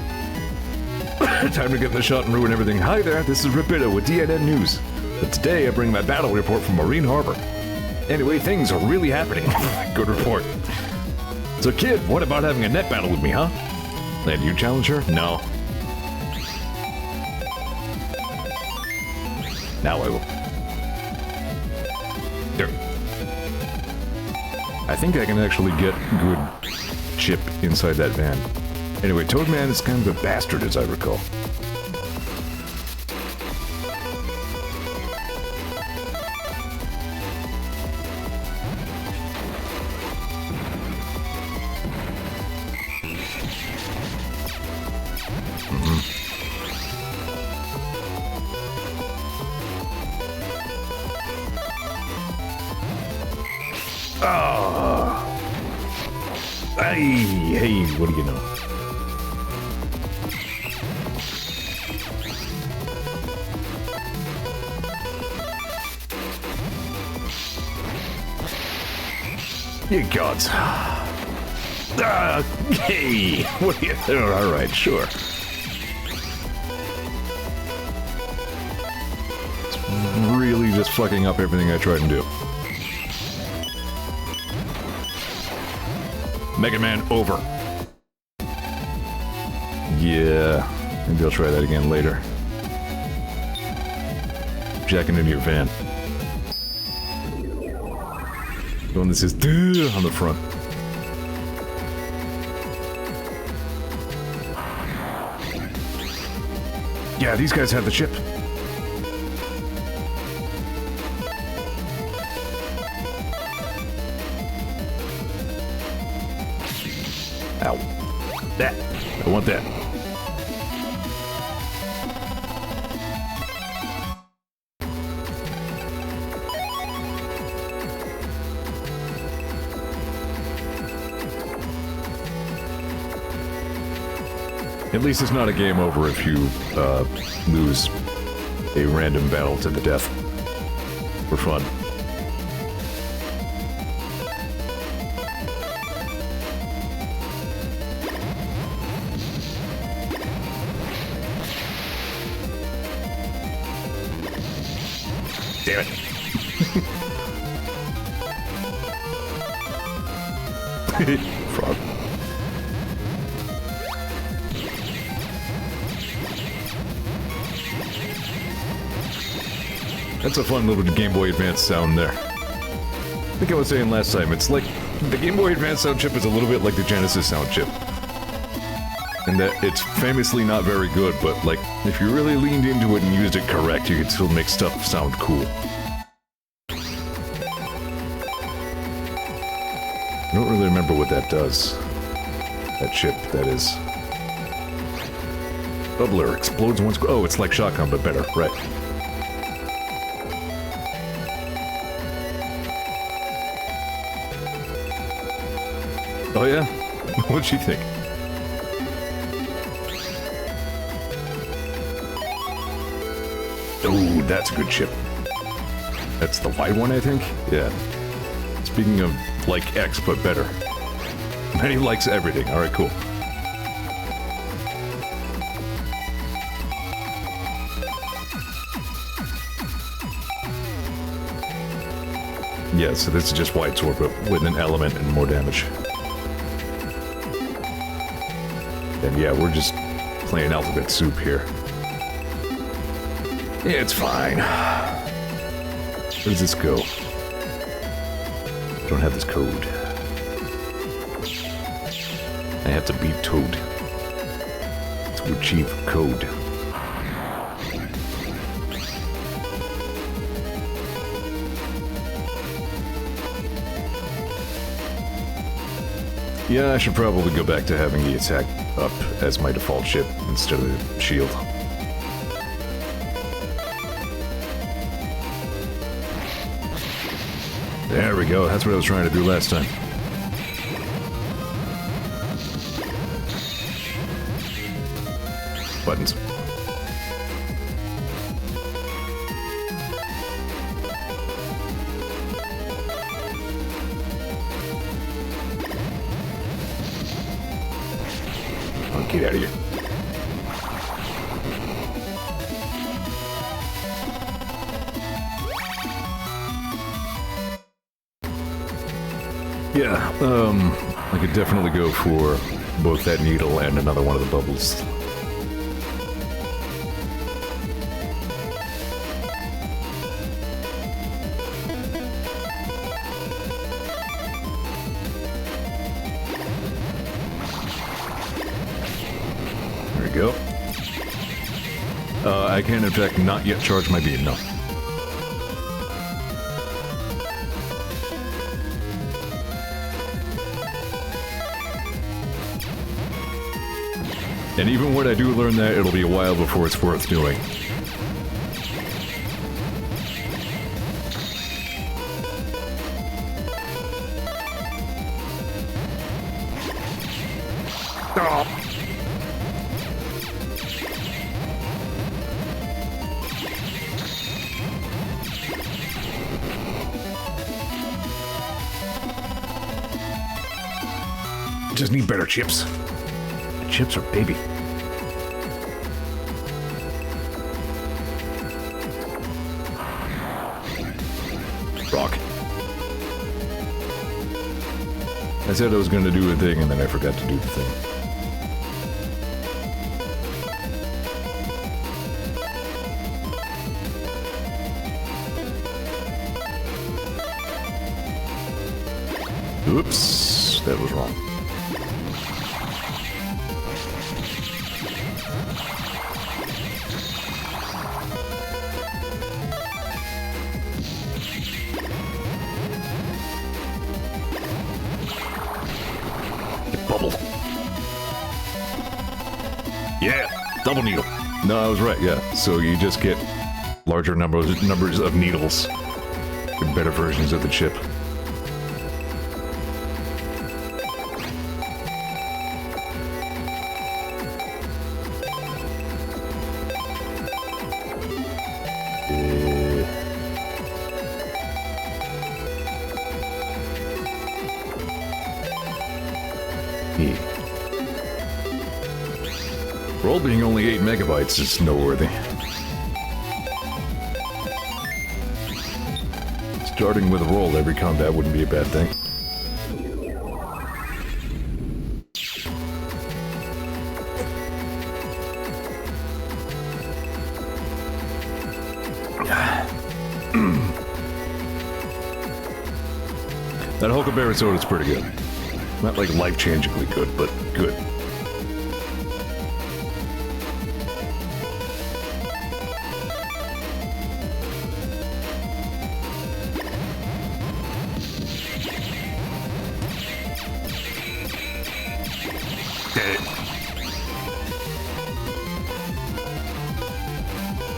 Time to get in the shot and ruin everything. Hi there, this is Rapido with DNN News. But today I bring my battle report from Marine Harbor. Anyway, things are really happening. Good report. So kid, what about having a net battle with me, huh? And you challenge her? No. Now I will. There. I think I can actually get good chip inside that van. Anyway, Toadman is kind of a bastard, as I recall. Hey, what do you know? You gods. Hey, what do you... All right, sure. It's really just fucking up everything I tried and do. Mega Man over. Yeah, maybe I'll try that again later. Jacking into your van. The one that says "duh" on the front. Yeah, these guys have the chip. Ow. That. I want that. At least it's not a game over if you lose a random battle to the death. For fun. Damn it. Frog. That's a fun little Game Boy Advance sound there. I think I was saying last time, it's like the Game Boy Advance sound chip is a little bit like the Genesis sound chip. And that it's famously not very good, but like, if you really leaned into it and used it correct, you could still make stuff sound cool. I don't really remember what that does. That chip, that is. Bubbler explodes once. Oh, it's like Shotgun, but better, right. Oh yeah? What'd she think? Oh, that's a good chip. That's the white one, I think? Yeah. Speaking of, like X, but better. And he likes everything. Alright, cool. Yeah, so this is just White Sword, but with an element and more damage. And yeah, we're just playing alphabet soup here. Yeah, it's fine. Where does this go? I don't have this code. I have to beat Toad to achieve code. Yeah, I should probably go back to having the attack up as my default chip instead of the shield. There we go, that's what I was trying to do last time. Buttons. Oh, get out of here. Yeah, I could definitely go for both that needle and another one of the bubbles. There we go. I can, in fact, not yet charge my beam, no. And even when I do learn that, it'll be a while before it's worth doing. Oh. Just need better chips. Chips are baby. Rock. I said I was going to do a thing and then I forgot to do the thing. Oops, that was wrong. Bubble. Yeah, double needle. No, I was right, yeah. So you just get larger numbers of needles. And better versions of the chip. Roll being only 8 megabytes is noteworthy. starting with a roll every combat wouldn't be a bad thing. That Huckleberry soda is pretty good. Not like life-changingly good, but good.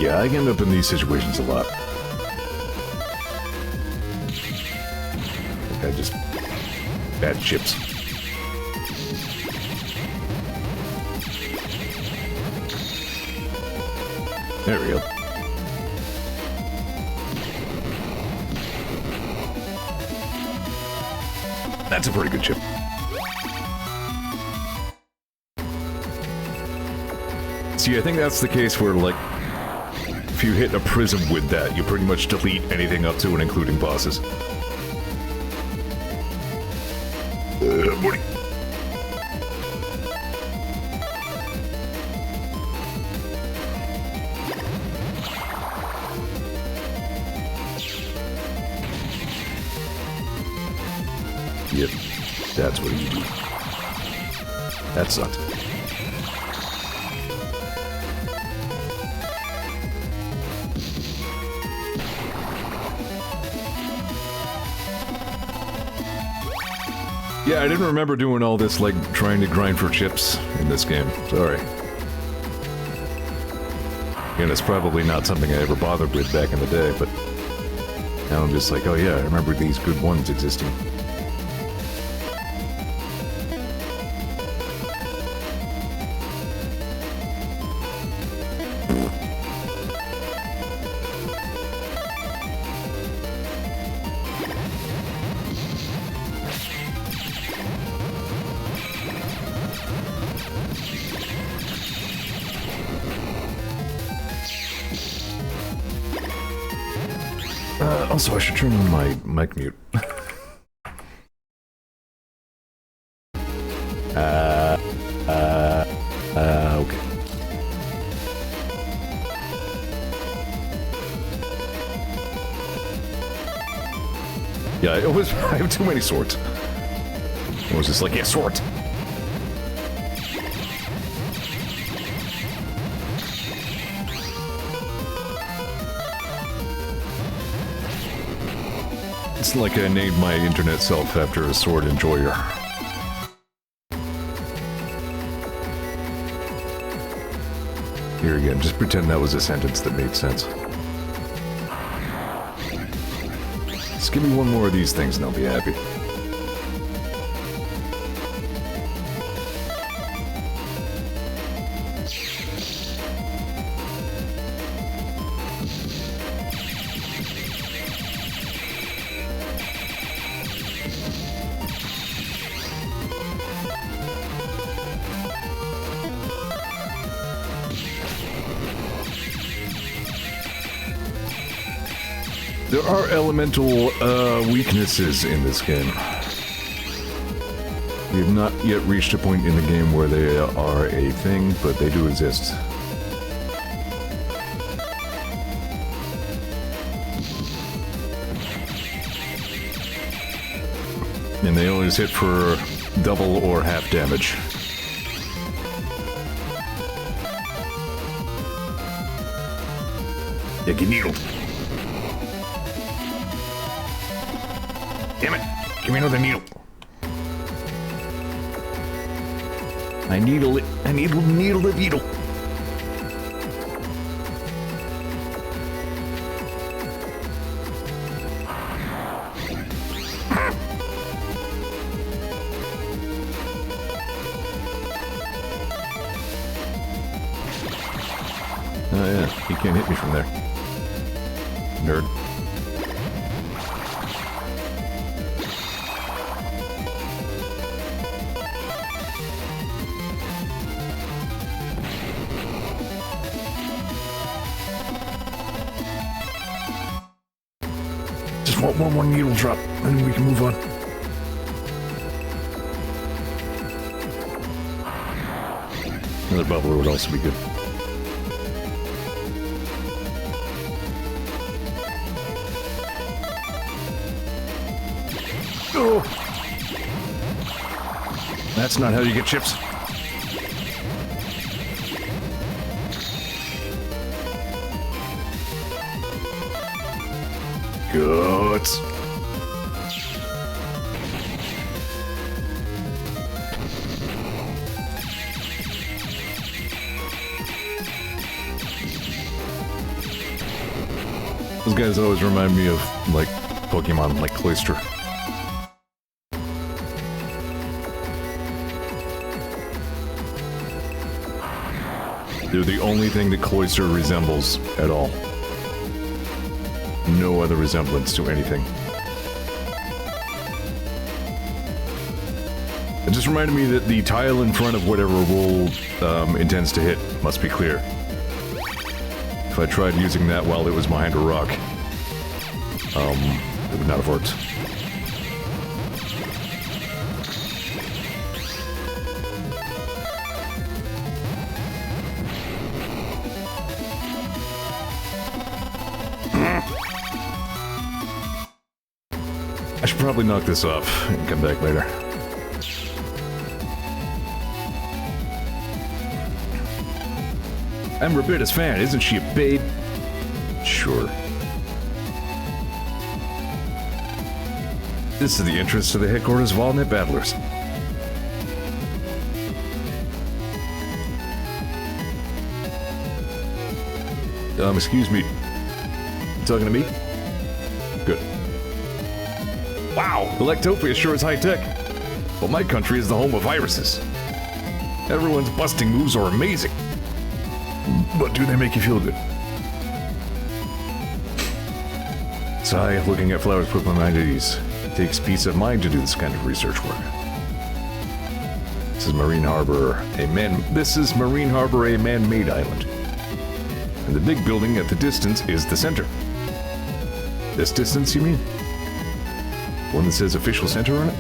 Yeah, I end up in these situations a lot. I just... bad chips. There we go. That's a pretty good chip. See, I think that's the case where, like, if you hit a prism with that, you pretty much delete anything up to and including bosses. Morty. Yep, that's what you do. That sucked. Yeah, I didn't remember doing all this, like, trying to grind for chips in this game. Sorry. And it's probably not something I ever bothered with back in the day, but now I'm just like, oh yeah, I remember these good ones existing. Also, I should turn on my mic mute. Okay. Yeah, I have too many swords. I was just like, yeah, sword. It's like I named my internet self after a sword enjoyer. Here again, just pretend that was a sentence that made sense. Just give me one more of these things and I'll be happy. There are elemental weaknesses in this game. We have not yet reached a point in the game where they are a thing, but they do exist. And they always hit for double or half damage. Yeah, get needled. Damn it! Give me another needle. I needle it. I needle the needle. Oh yeah, he can't hit me from there. Nerd. just want one more needle drop, and we can move on. Another bubbler would also be good. Oh! That's not how you get chips. Guts. Those guys always remind me of, like, Pokemon, like Cloyster. They're the only thing that Cloyster resembles at all. No other resemblance to anything. It just reminded me that the tile in front of whatever Wool intends to hit must be clear. If I tried using that while it was behind a rock, it would not have worked. I should probably knock this off and come back later. I'm Roberta's fan, isn't she a babe? Sure. This is the entrance to the headquarters of all net battlers. Excuse me. You talking to me? Good. Wow, Electopia sure is high-tech. But my country is the home of viruses. Everyone's busting moves are amazing. But do they make you feel good? Sigh, looking at flowers put my mind at ease. It takes peace of mind to do this kind of research work. This is Marine Harbor, a man-made island. And the big building at the distance is the center. This distance, you mean? One that says official center on it?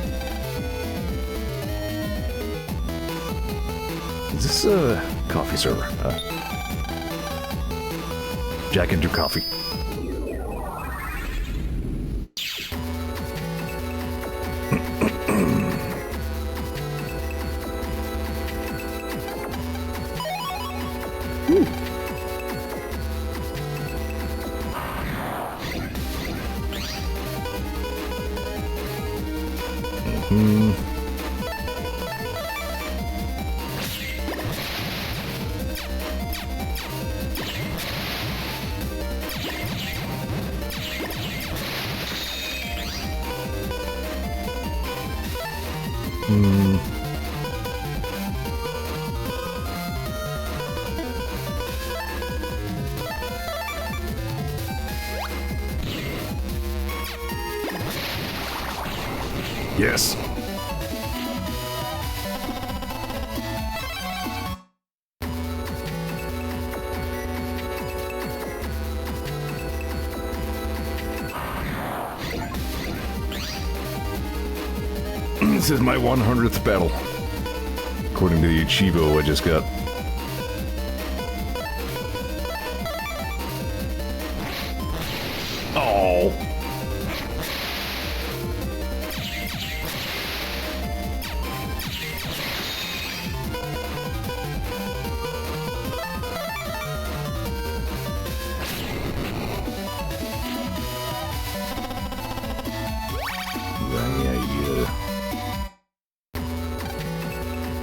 Is this a coffee server? Jack and your coffee. Yes. This is my 100th battle, according to the Chivo I just got. Oh.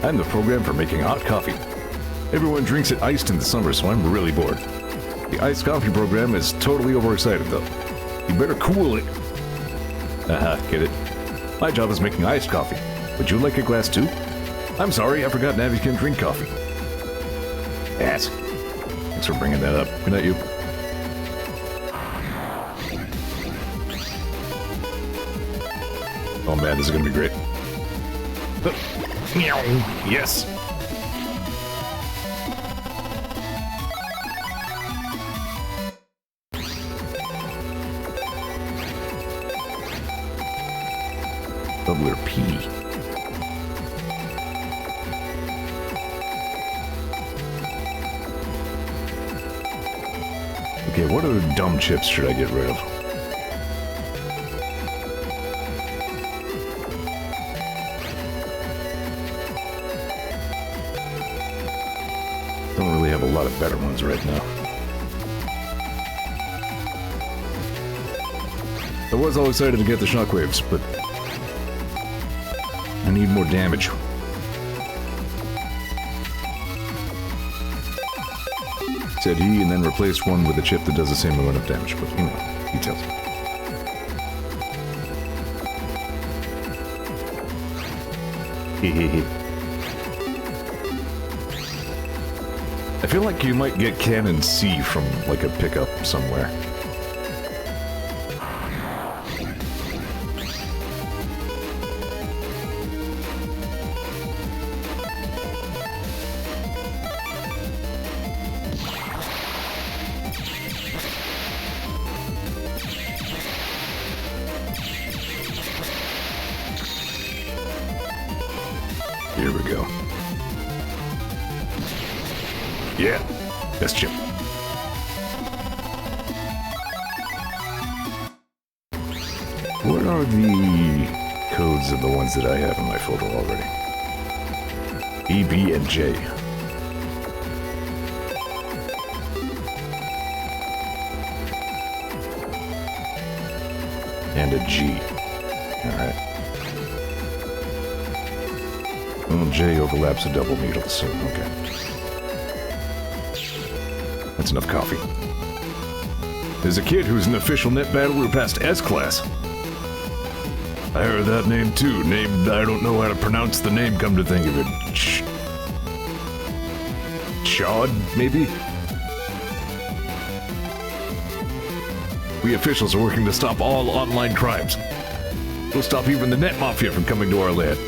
I'm the program for making hot coffee. Everyone drinks it iced in the summer, so I'm really bored. The iced coffee program is totally overexcited, though. You better cool it. Get it? My job is making iced coffee. Would you like a glass too? I'm sorry, I forgot Navi can drink coffee. Ass. Thanks for bringing that up. Good night, you. Oh man, this is gonna be great. Yes. W or P? Okay, what other dumb chips should I get rid of? Don't really have a lot of better ones right now. I was all excited to get the shockwaves, but I need more damage. Said he, and then replaced one with a chip that does the same amount of damage, but you know, details. Hehehe. I feel like you might get Cannon C from, like, a pickup somewhere. Here we go. Yeah, best chip. What are the codes of the ones that I have in my photo already? E, B, and J. And a G. Alright. Well, J overlaps a double needle, so okay. That's enough coffee. There's a kid who's an official net battler past S class. I heard that name too. Named, I don't know how to pronounce the name, come to think of it. Chod, maybe? We officials are working to stop all online crimes. We'll stop even the net mafia from coming to our land.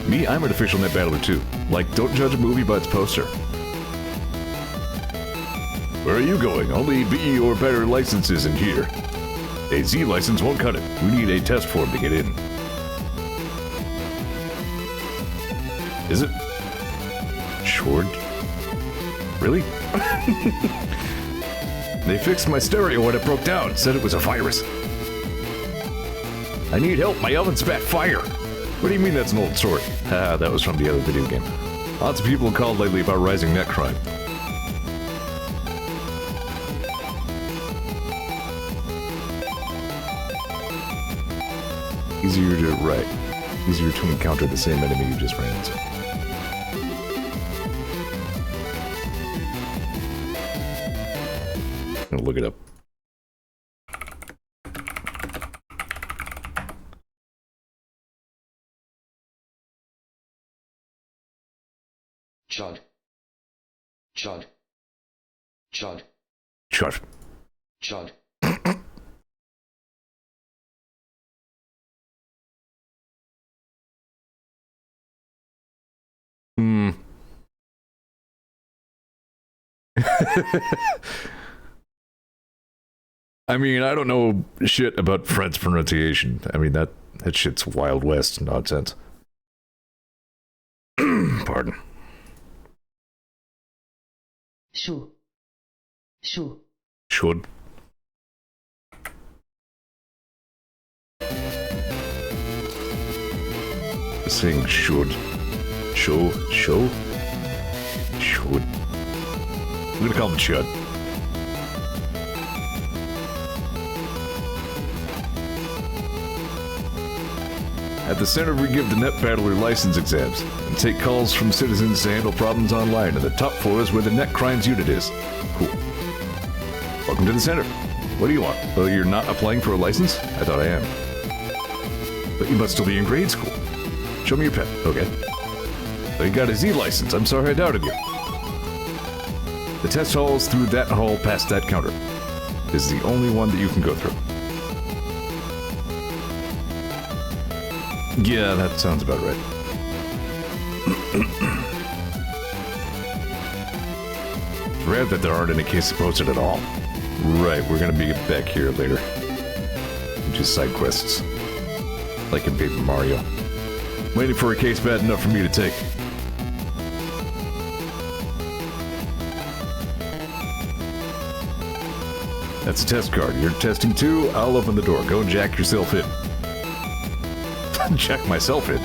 Me, I'm an official net battler too. Like, don't judge a movie by its poster. Where are you going? Only B or better licenses in here. A Z license won't cut it. We need a test form to get in. Is it? Short? Really? They fixed my stereo when it broke down. Said it was a virus. I need help. My oven spat fire. What do you mean that's an old story? Ah, that was from the other video game. Lots of people have called lately about rising net crime. Easier to write. Easier to encounter the same enemy you just ran into. I'm gonna look it up. Chud. Chud. Chud. Chud. Chud. Hmm. I mean, I don't know shit about French pronunciation. I mean, that shit's Wild West nonsense. Pardon. Chou. Chou. Should. Saying should. Show. Should. I'm gonna call him Chud. At the center, we give the net battler license exams and take calls from citizens to handle problems online, and the top floor is where the net crimes unit is. Cool. Welcome to the center. What do you want? Well, you're not applying for a license? I thought I am. But you must still be in grade school. Show me your pen. Okay. Oh, you got a Z license. I'm sorry I doubted you. The test hall is through that hall past that counter. This is the only one that you can go through. Yeah, that sounds about right. It's rare that there aren't any cases posted at all. Right, we're gonna be back here later. just side quests. Like in Paper Mario. Waiting for a case bad enough for me to take. That's a test card. You're testing too? I'll open the door. Go and jack yourself in. Jack myself in?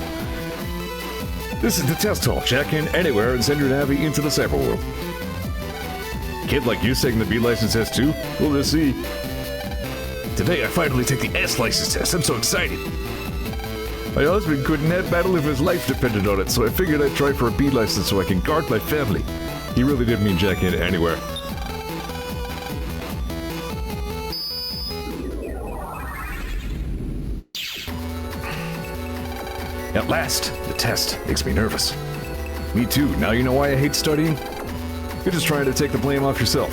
This is the test hall. Jack in anywhere and send your navy into the cyber world. Kid like you taking the B license test too? We'll just see. Today I finally take the S license test. I'm so excited. My husband couldn't have battle if his life depended on it, so I figured I'd try for a B license so I can guard my family. He really didn't mean jack in anywhere. At last, the test makes me nervous. Me too. Now you know why I hate studying? You're just trying to take the blame off yourself.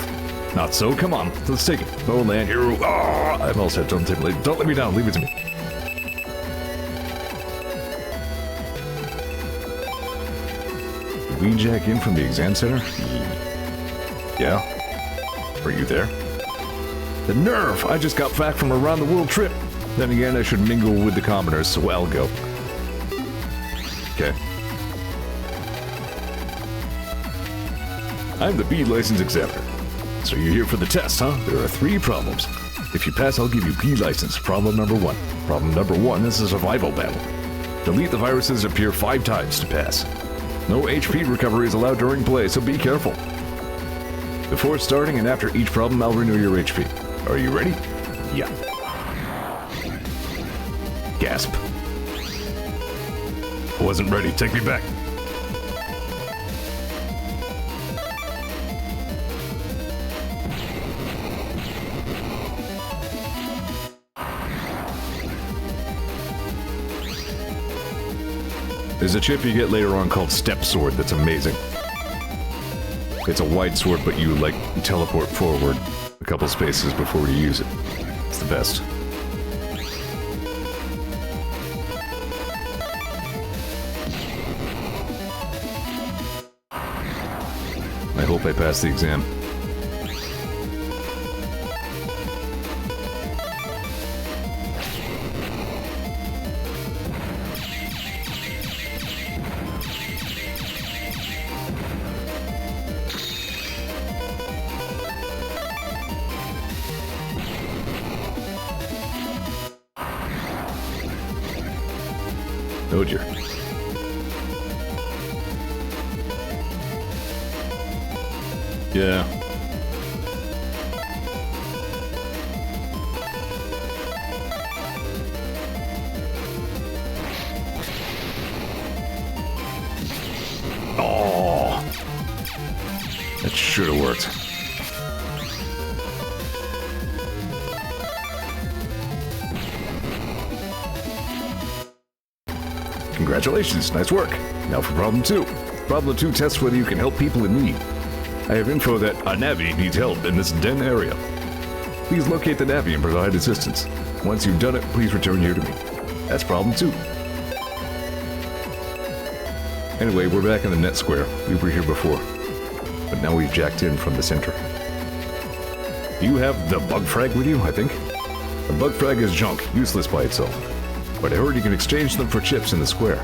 Not so. Come on, let's take it. No land hero. Oh, I'm all set. Don't let me down. Leave it to me. Did we jack in from the exam center? Yeah. Are you there? The nerve! I just got back from a round the world trip. Then again, I should mingle with the commoners, so I'll go. Okay. I'm the B license examiner. So you're here for the test, huh? There are 3 problems. If you pass, I'll give you B license. Problem number 1. Problem number 1 is a survival battle. Delete the viruses that appear 5 times to pass. No HP recovery is allowed during play, so be careful. Before starting and after each problem, I'll renew your HP. Are you ready? Yeah. Gasp. Wasn't ready. Take me back. There's a chip you get later on called Step Sword that's amazing. It's a wide sword, but you, like, teleport forward a couple spaces before you use it. It's the best. I hope I pass the exam. Oh dear. Yeah. Oh. That should have worked. Congratulations, nice work. Now for problem 2. Problem 2 tests whether you can help people in need. I have info that a Navi needs help in this den area. Please locate the Navi and provide assistance. Once you've done it, please return here to me. That's problem 2. Anyway, we're back in the net square. We were here before. But now we've jacked in from the center. Do you have the bug frag with you, I think? The bug frag is junk, useless by itself. But I heard you can exchange them for chips in the square.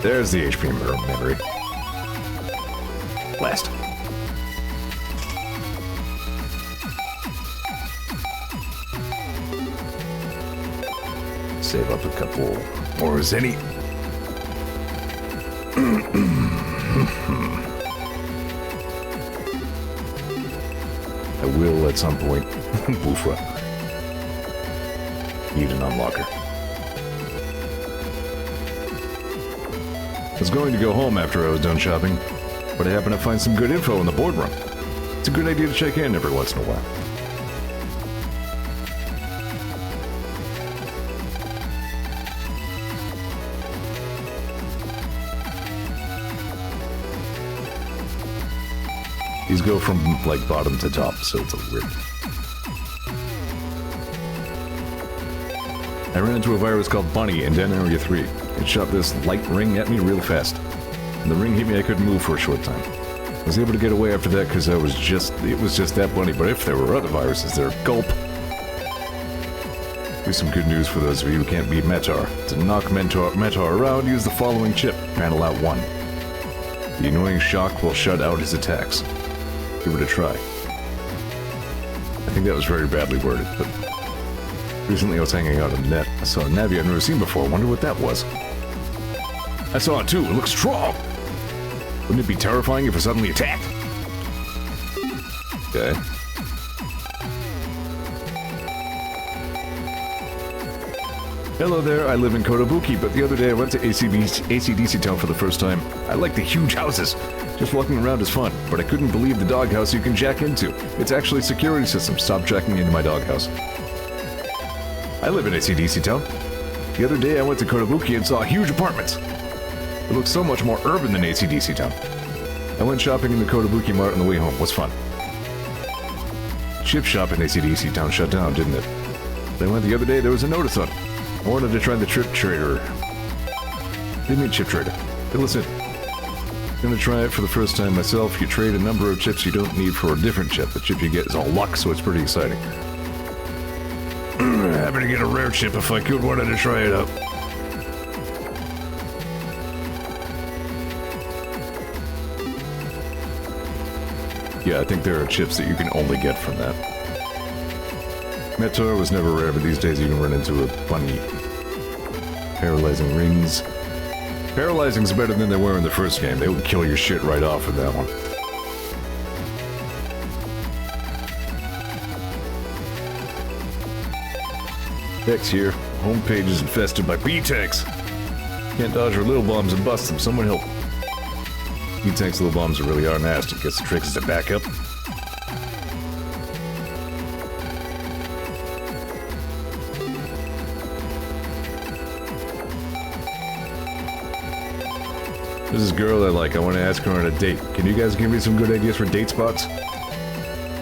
There's the HP memory. Last. Save up a couple more Zenny. I will at some point. Boofra. Need an unlocker. I was going to go home after I was done shopping, but I happened to find some good info in the boardroom. It's a good idea to check in every once in a while. These go from, like, bottom to top, so it's a weird. I ran into a virus called Bunny in Den Area 3. It shot this light ring at me real fast. When the ring hit me, I couldn't move for a short time. was able to get away after that because it was just that bunny, but if there were other viruses there, gulp. Here's some good news for those of you who can't beat Metar. To knock Metar around, use the following chip, panel out 1. The annoying shock will shut out his attacks. Give it a try. I think that was very badly worded, but recently I was hanging out on the net. I saw a Navi I've never seen before. Wonder what that was. I saw it too. It looks strong. Wouldn't it be terrifying if it suddenly attacked? Okay. Hello there, I live in Kotobuki, but the other day I went to AC/DC Town for the first time. I like the huge houses. Just walking around is fun, but I couldn't believe the doghouse you can jack into. It's actually a security system. Stop jacking into my doghouse. I live in AC/DC Town. The other day I went to Kotobuki and saw huge apartments. It looks so much more urban than AC/DC Town. I went shopping in the Kotobuki Mart on the way home. Was fun. Chip shop in AC/DC Town shut down, didn't it? Then I went the other day, there was a notice on it. I wanted to try the chip trader. What do you mean chip trader? Hey, listen. I'm gonna try it for the first time myself. You trade a number of chips you don't need for a different chip. The chip you get is all luck, so it's pretty exciting. Happy to get a rare chip if I could. Wanted to try it out. Yeah, I think there are chips that you can only get from that. Meteor was never rare, but these days you can run into a bunny. Paralyzing rings. Paralyzing's better than they were in the first game. They would kill your shit right off with that one. X here. Homepage is infested by B-Tanks. Can't dodge her little bombs and bust them. Someone help. B-Tanks' little bombs really are nasty. Guess the trick is to back up. This is a girl I like. I want to ask her on a date. Can you guys give me some good ideas for date spots?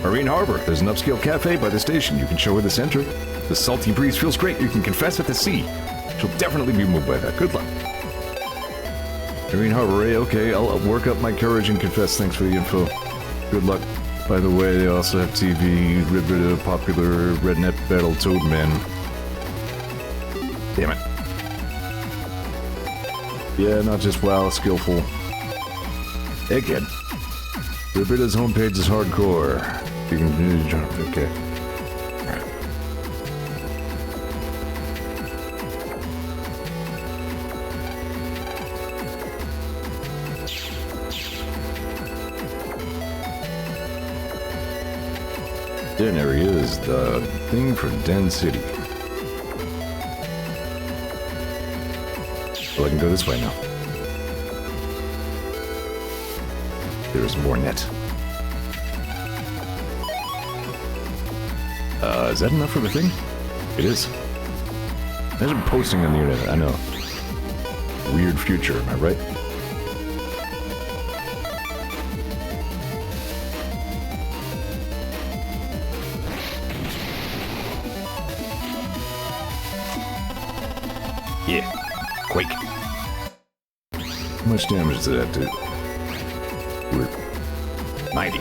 Marine Harbor. There's an upscale cafe by the station. You can show her the center. The salty breeze feels great. You can confess at the sea. She'll definitely be moved by that. Good luck. Marine Harbor, eh? Okay, I'll work up my courage and confess. Thanks for the info. Good luck. By the way, they also have TV, Ribbit, popular Rednet Battle Toadman. Damn it. Yeah, not just WoW, skillful. Egghead. Ribbita's homepage is hardcore. You can... okay. Den area is the thing for Den City. Well, I can go this way now. There's more net. Is that enough for the thing? It is. Imagine posting on the internet, I know. Weird future, am I right? Yeah. Quake. How much damage did that do? We're 90.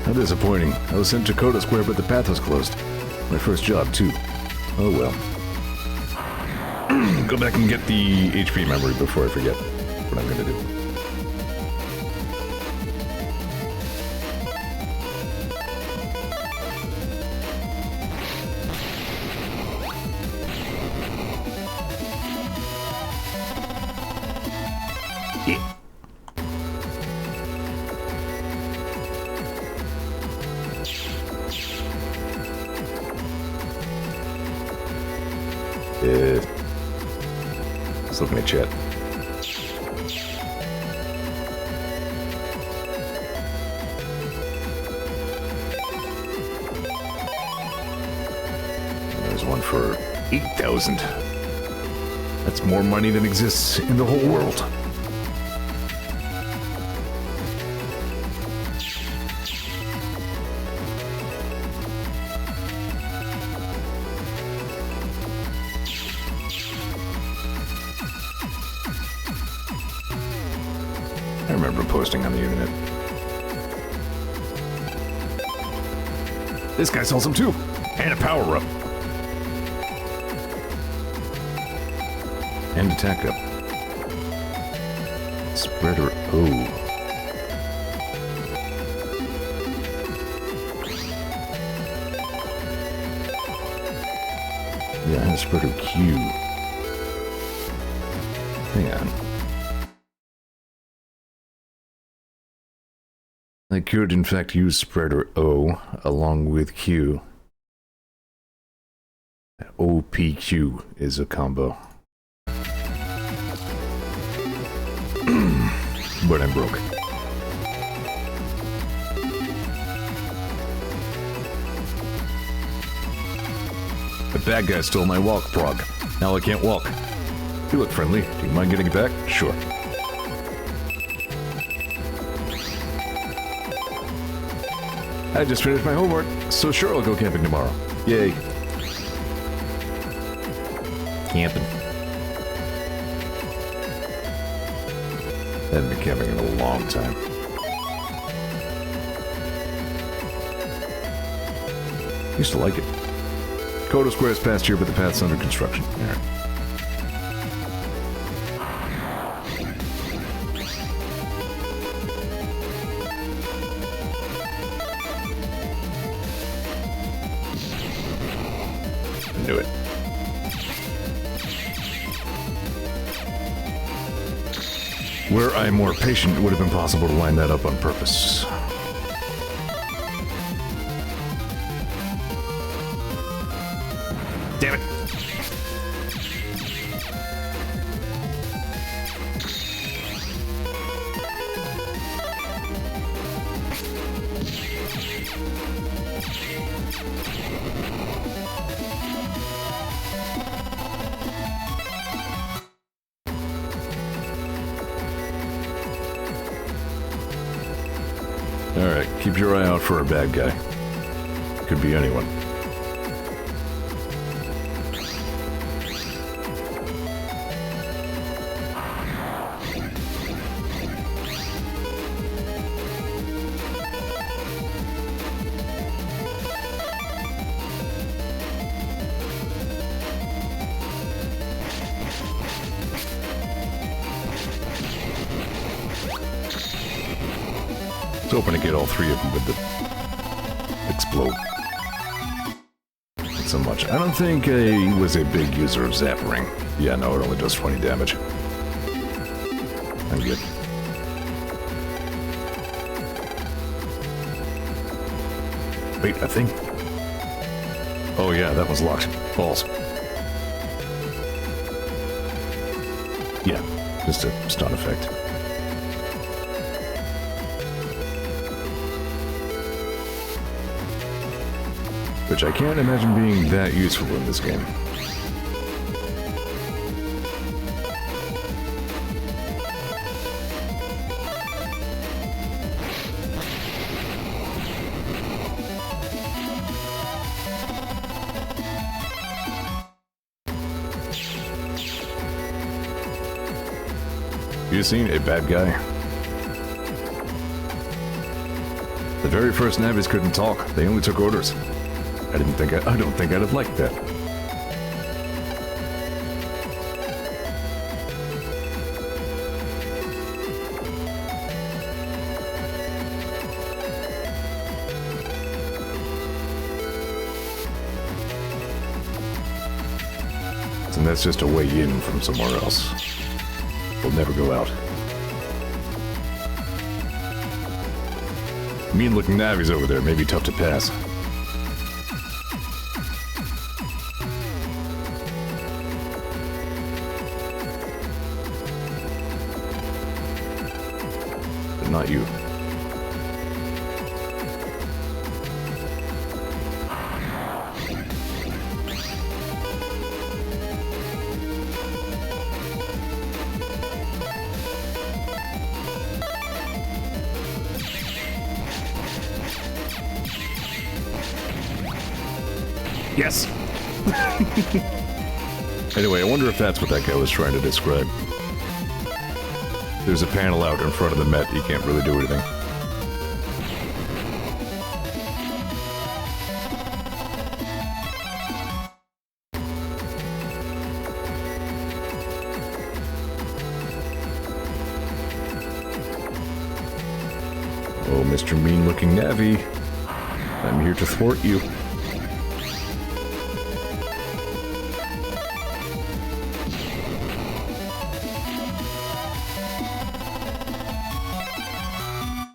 How disappointing. I was sent to Kota Square, but the path was closed. My first job, too. Oh well. Go back and get the HP memory before I forget what I'm gonna do. Let's look at my chat. one for 8,000. That's more money than exists in the whole world. I remember posting on the internet. This guy sells them too, and a power-up. And attack up. Spreader O. Yeah, I have spreader Q. Hang on. I could, in fact, use spreader O along with Q. OPQ is a combo. But I'm broke. The bad guy stole my walk prog. Now I can't walk. You look friendly. Do you mind getting it back? Sure. I just finished my homework, so sure I'll go camping tomorrow. Yay. Camping. I haven't been camping in a long time. Used to like it. Kodo Square's past here, but the path's under construction. Alright. Knew it. Were I more patient, it would have been possible to line that up on purpose. Damn it! Alright, keep your eye out for a bad guy. Could be anyone. I was hoping to get all three of them, but the explode. Not so much. I don't think I was a big user of Zap Ring. Yeah, no, it only does 20 damage. I'm good. Wait, I think... Oh yeah, that was locked. Balls. Yeah, just a stun effect. Which I can't imagine being that useful in this game. You seen a bad guy? The very first nabbies couldn't talk. They only took orders. I don't think I'd have liked that. And that's just a way in from somewhere else. We'll never go out. Mean-looking navvies over there may be tough to pass. Not you. Yes! Anyway, I wonder if that's what that guy was trying to describe. There's a panel out in front of the Met, you can't really do anything. Oh, Mr. Mean-looking Navi. I'm here to thwart you.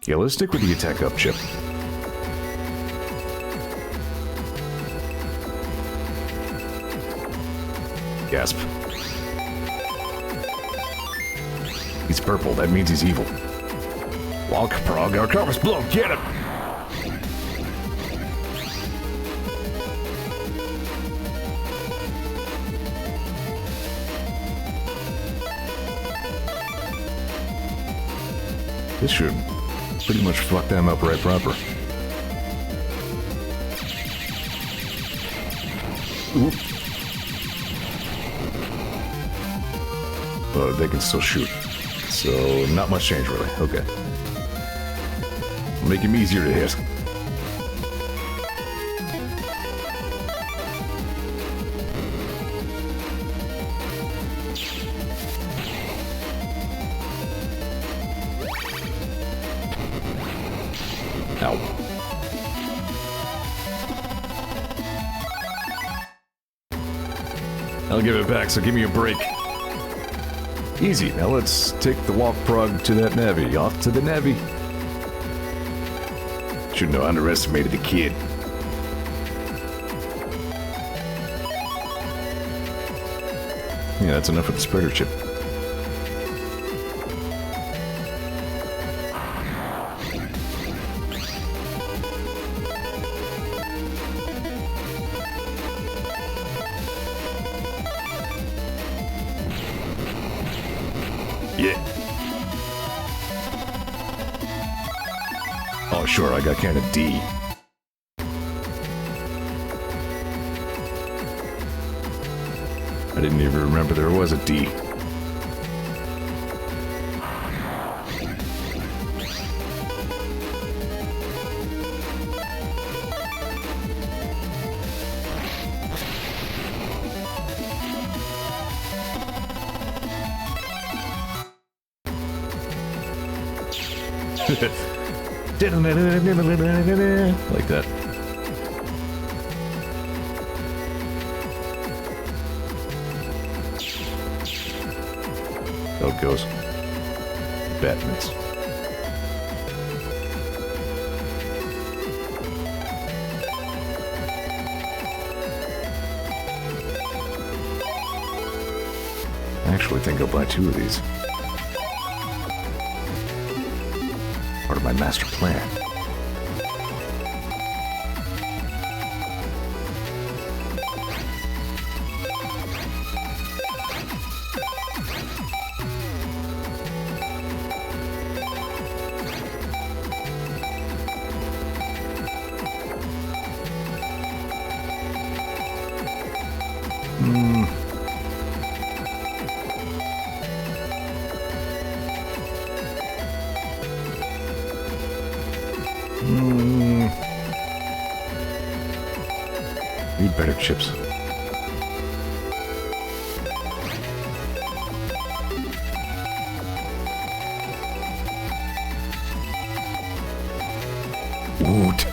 Yeah, let's stick with the attack up chip. Gasp. He's purple, that means he's evil. Walk, prog, our compass blow, get him! This should pretty much fuck them up right proper. Oop. But they can still shoot. So, not much change really. Okay. Make him easier to hit. Ow. I'll give it back, so give me a break. Easy. Now let's take the walk prog to that Navi. Off to the Navi. Shouldn't have underestimated the kid. Yeah, that's enough of the spreader chip. Yeah. Oh, sure, I got kind of D. I didn't even remember there was a D. Like that. How it goes. Batmans. I actually think I'll buy 2 of these. Part of my master plan. Need better chips. Woot.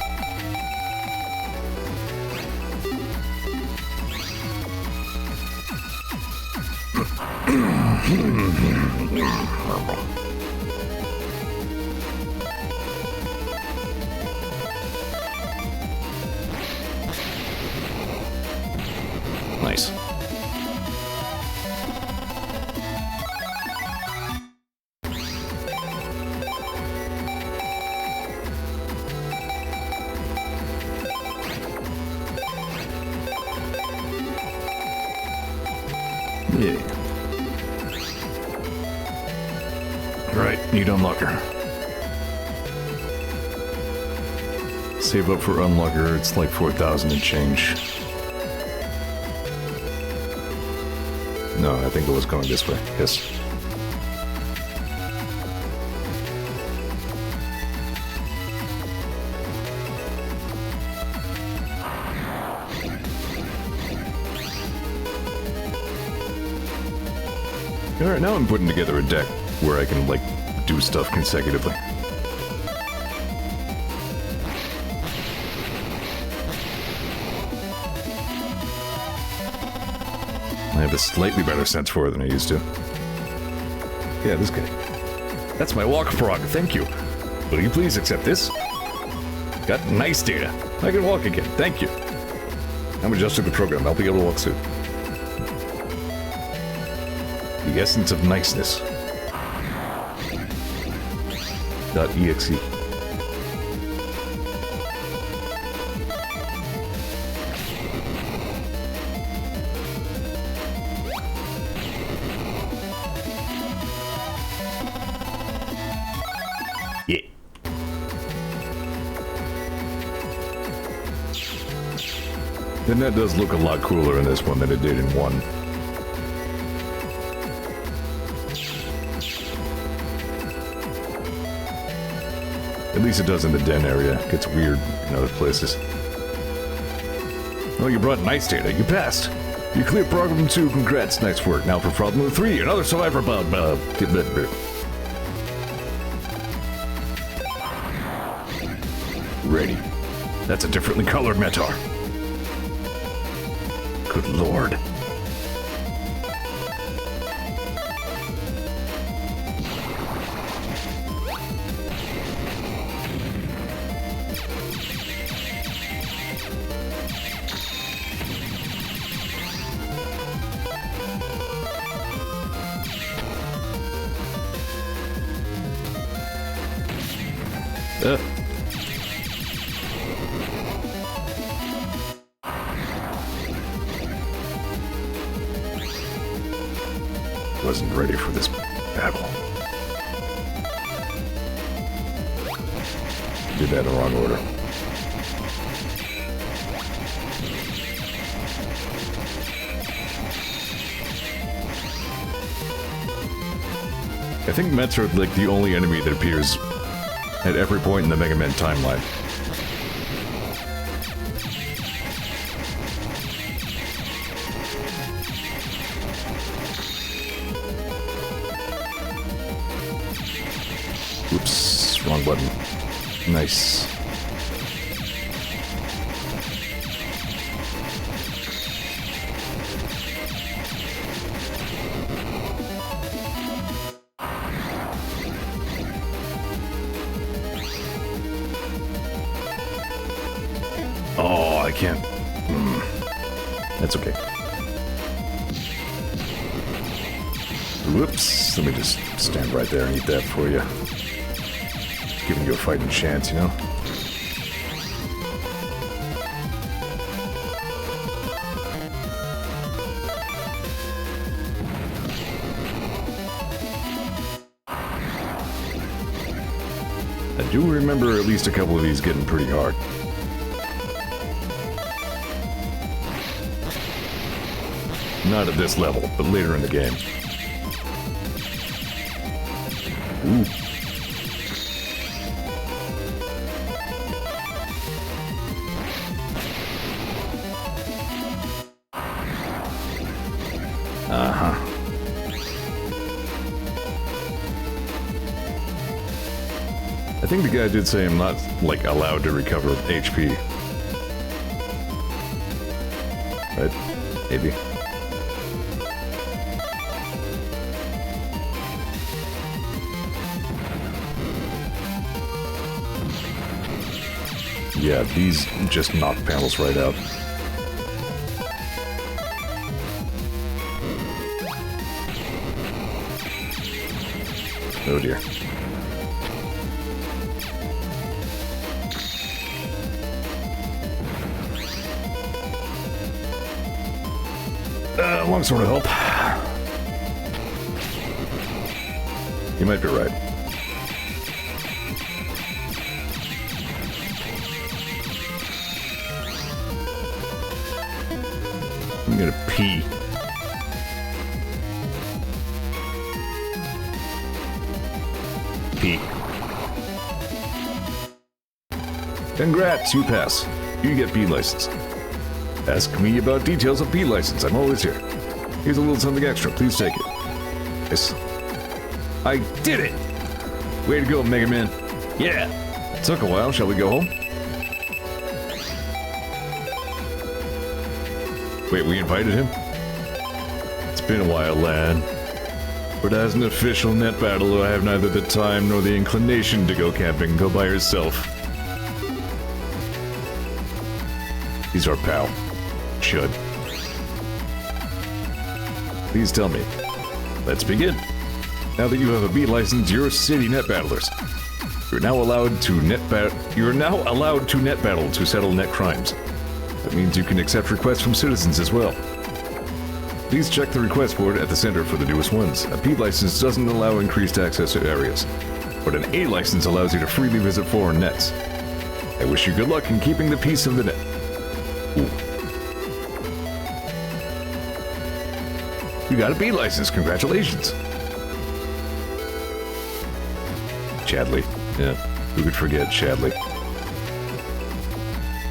Nice. Yeah. Right, need unlocker. Save up for unlocker, it's like 4,000 and change. No, I think it was going this way. Yes. Alright, now I'm putting together a deck where I can, like, do stuff consecutively. I have a slightly better sense for it than I used to. Yeah, this guy. That's my walk frog, thank you. Will you please accept this? Got nice data. I can walk again, thank you. I'm adjusting the program, I'll be able to walk soon. The essence of niceness. .exe. Yeah. Then that does look a lot cooler in this one than it did in 1. At least it does in the den area. It gets weird in other places. Oh, you brought nice data. You passed. You cleared problem 2. Congrats. Nice work. Now for problem 3. Another survivor about... Ready. That's a differently colored Metar. Good lord. Wasn't ready for this battle. Did that in the wrong order. I think Mets are like the only enemy that appears at every point in the Mega Man timeline. Oops, wrong button. Nice. Oh, I can't. That's okay. Whoops. Let me just stand right there and eat that for you. Giving you a fighting chance, you know? I do remember at least a couple of these getting pretty hard. Not at this level, but later in the game. Ooh. Uh-huh. I think the guy did say I'm not, like, allowed to recover HP. Right? Maybe. Yeah, these just knock panels right out. Oh dear. Longsword will help. You might be right. I'm gonna pee. Congrats, you pass. You get B license. Ask me about details of B license. I'm always here. Here's a little something extra. Please take it. Yes. I did it! Way to go, Mega Man. Yeah. It took a while. Shall we go home? Wait, we invited him? It's been a while, lad. But as an official net battler, I have neither the time nor the inclination to go camping. Go by yourself. He's our pal. Should. Please tell me. Let's begin. Now that you have a B license, you're city net battlers. You're now allowed to net battle to settle net crimes. That means you can accept requests from citizens as well. Please check the request board at the center for the newest ones. A B license doesn't allow increased access to areas, but an A license allows you to freely visit foreign nets. I wish you good luck in keeping the peace of the net. Ooh. You got a B license, congratulations! Chadley. Yeah, who could forget Chadley?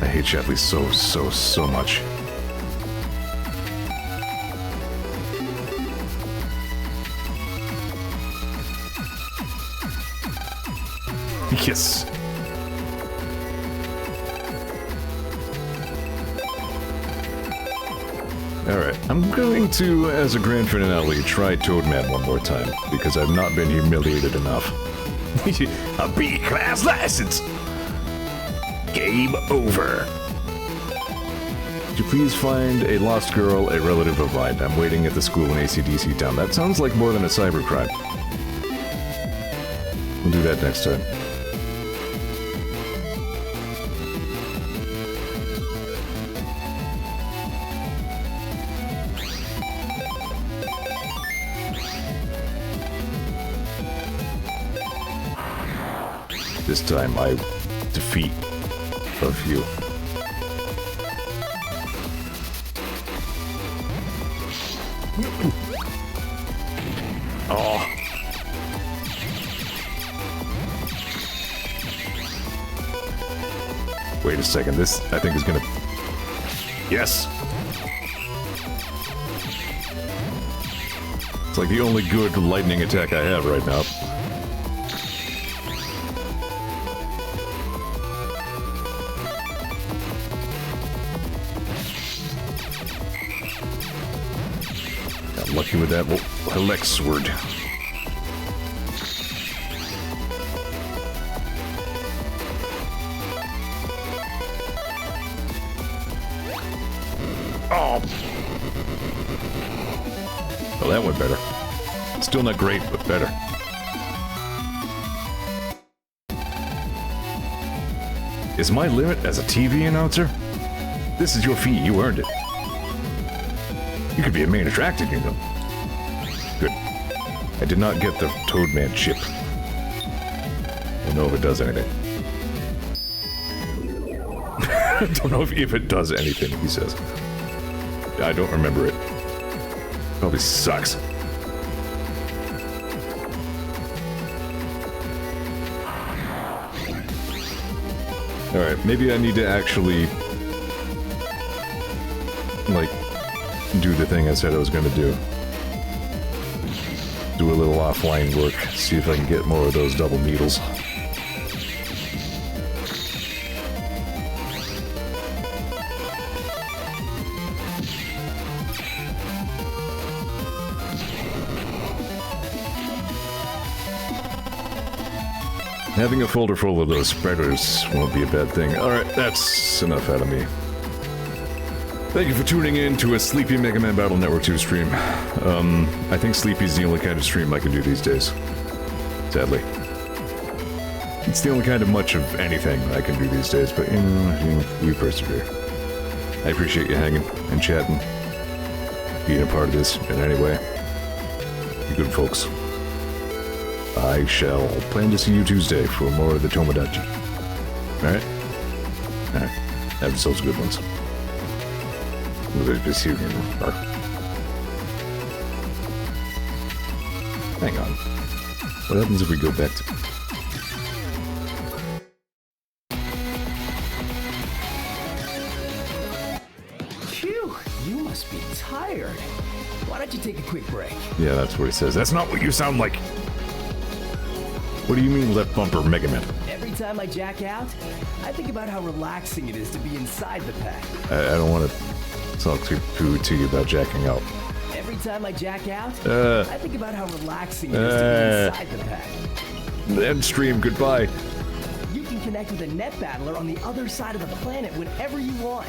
I hate Chadley so much. Yes! Alright, I'm going to, as a grand finale, try Toadman one more time, because I've not been humiliated enough. A B-class license! Game over. Could you please find a lost girl, a relative of mine? I'm waiting at the school in AC/DC town. That sounds like more than a cybercrime. We'll do that next time. This time I defeat a few. Oh. Wait a second, this I think is gonna... Yes! It's like the only good lightning attack I have right now. Lucky with that Helix sword. Oh! Well, that went better. Still not great, but better. Is my limit as a TV announcer? This is your fee, you earned it. You could be a main attraction, you know. Good. I did not get the Toadman chip. I don't know if it does anything. I don't know if it does anything, he says. I don't remember it. Probably sucks. Alright, maybe I need to actually... like... do the thing I said I was going to do. Do a little offline work, see if I can get more of those double needles. Having a folder full of those spreaders won't be a bad thing. Alright, that's enough out of me. Thank you for tuning in to a Sleepy Mega Man Battle Network 2 stream. I think Sleepy's the only kind of stream I can do these days. Sadly. It's the only kind of much of anything I can do these days, but, you know, we persevere. I appreciate you hanging and chatting, being a part of this in any way. You good folks. I shall plan to see you Tuesday for more of the Tomodachi. Alright? Alright. Have yourselves good ones. Hang on. What happens if we go back to... must be tired. Why don't you take a quick break? Yeah, that's what he says. That's not what you sound like. What do you mean, left bumper, Mega Man? Every time I jack out, I think about how relaxing it is to be inside the pack. I don't want to talk to you about jacking out. Every time I jack out, I think about how relaxing it is to be inside the pack. End stream, goodbye. You can connect with a net battler on the other side of the planet whenever you want.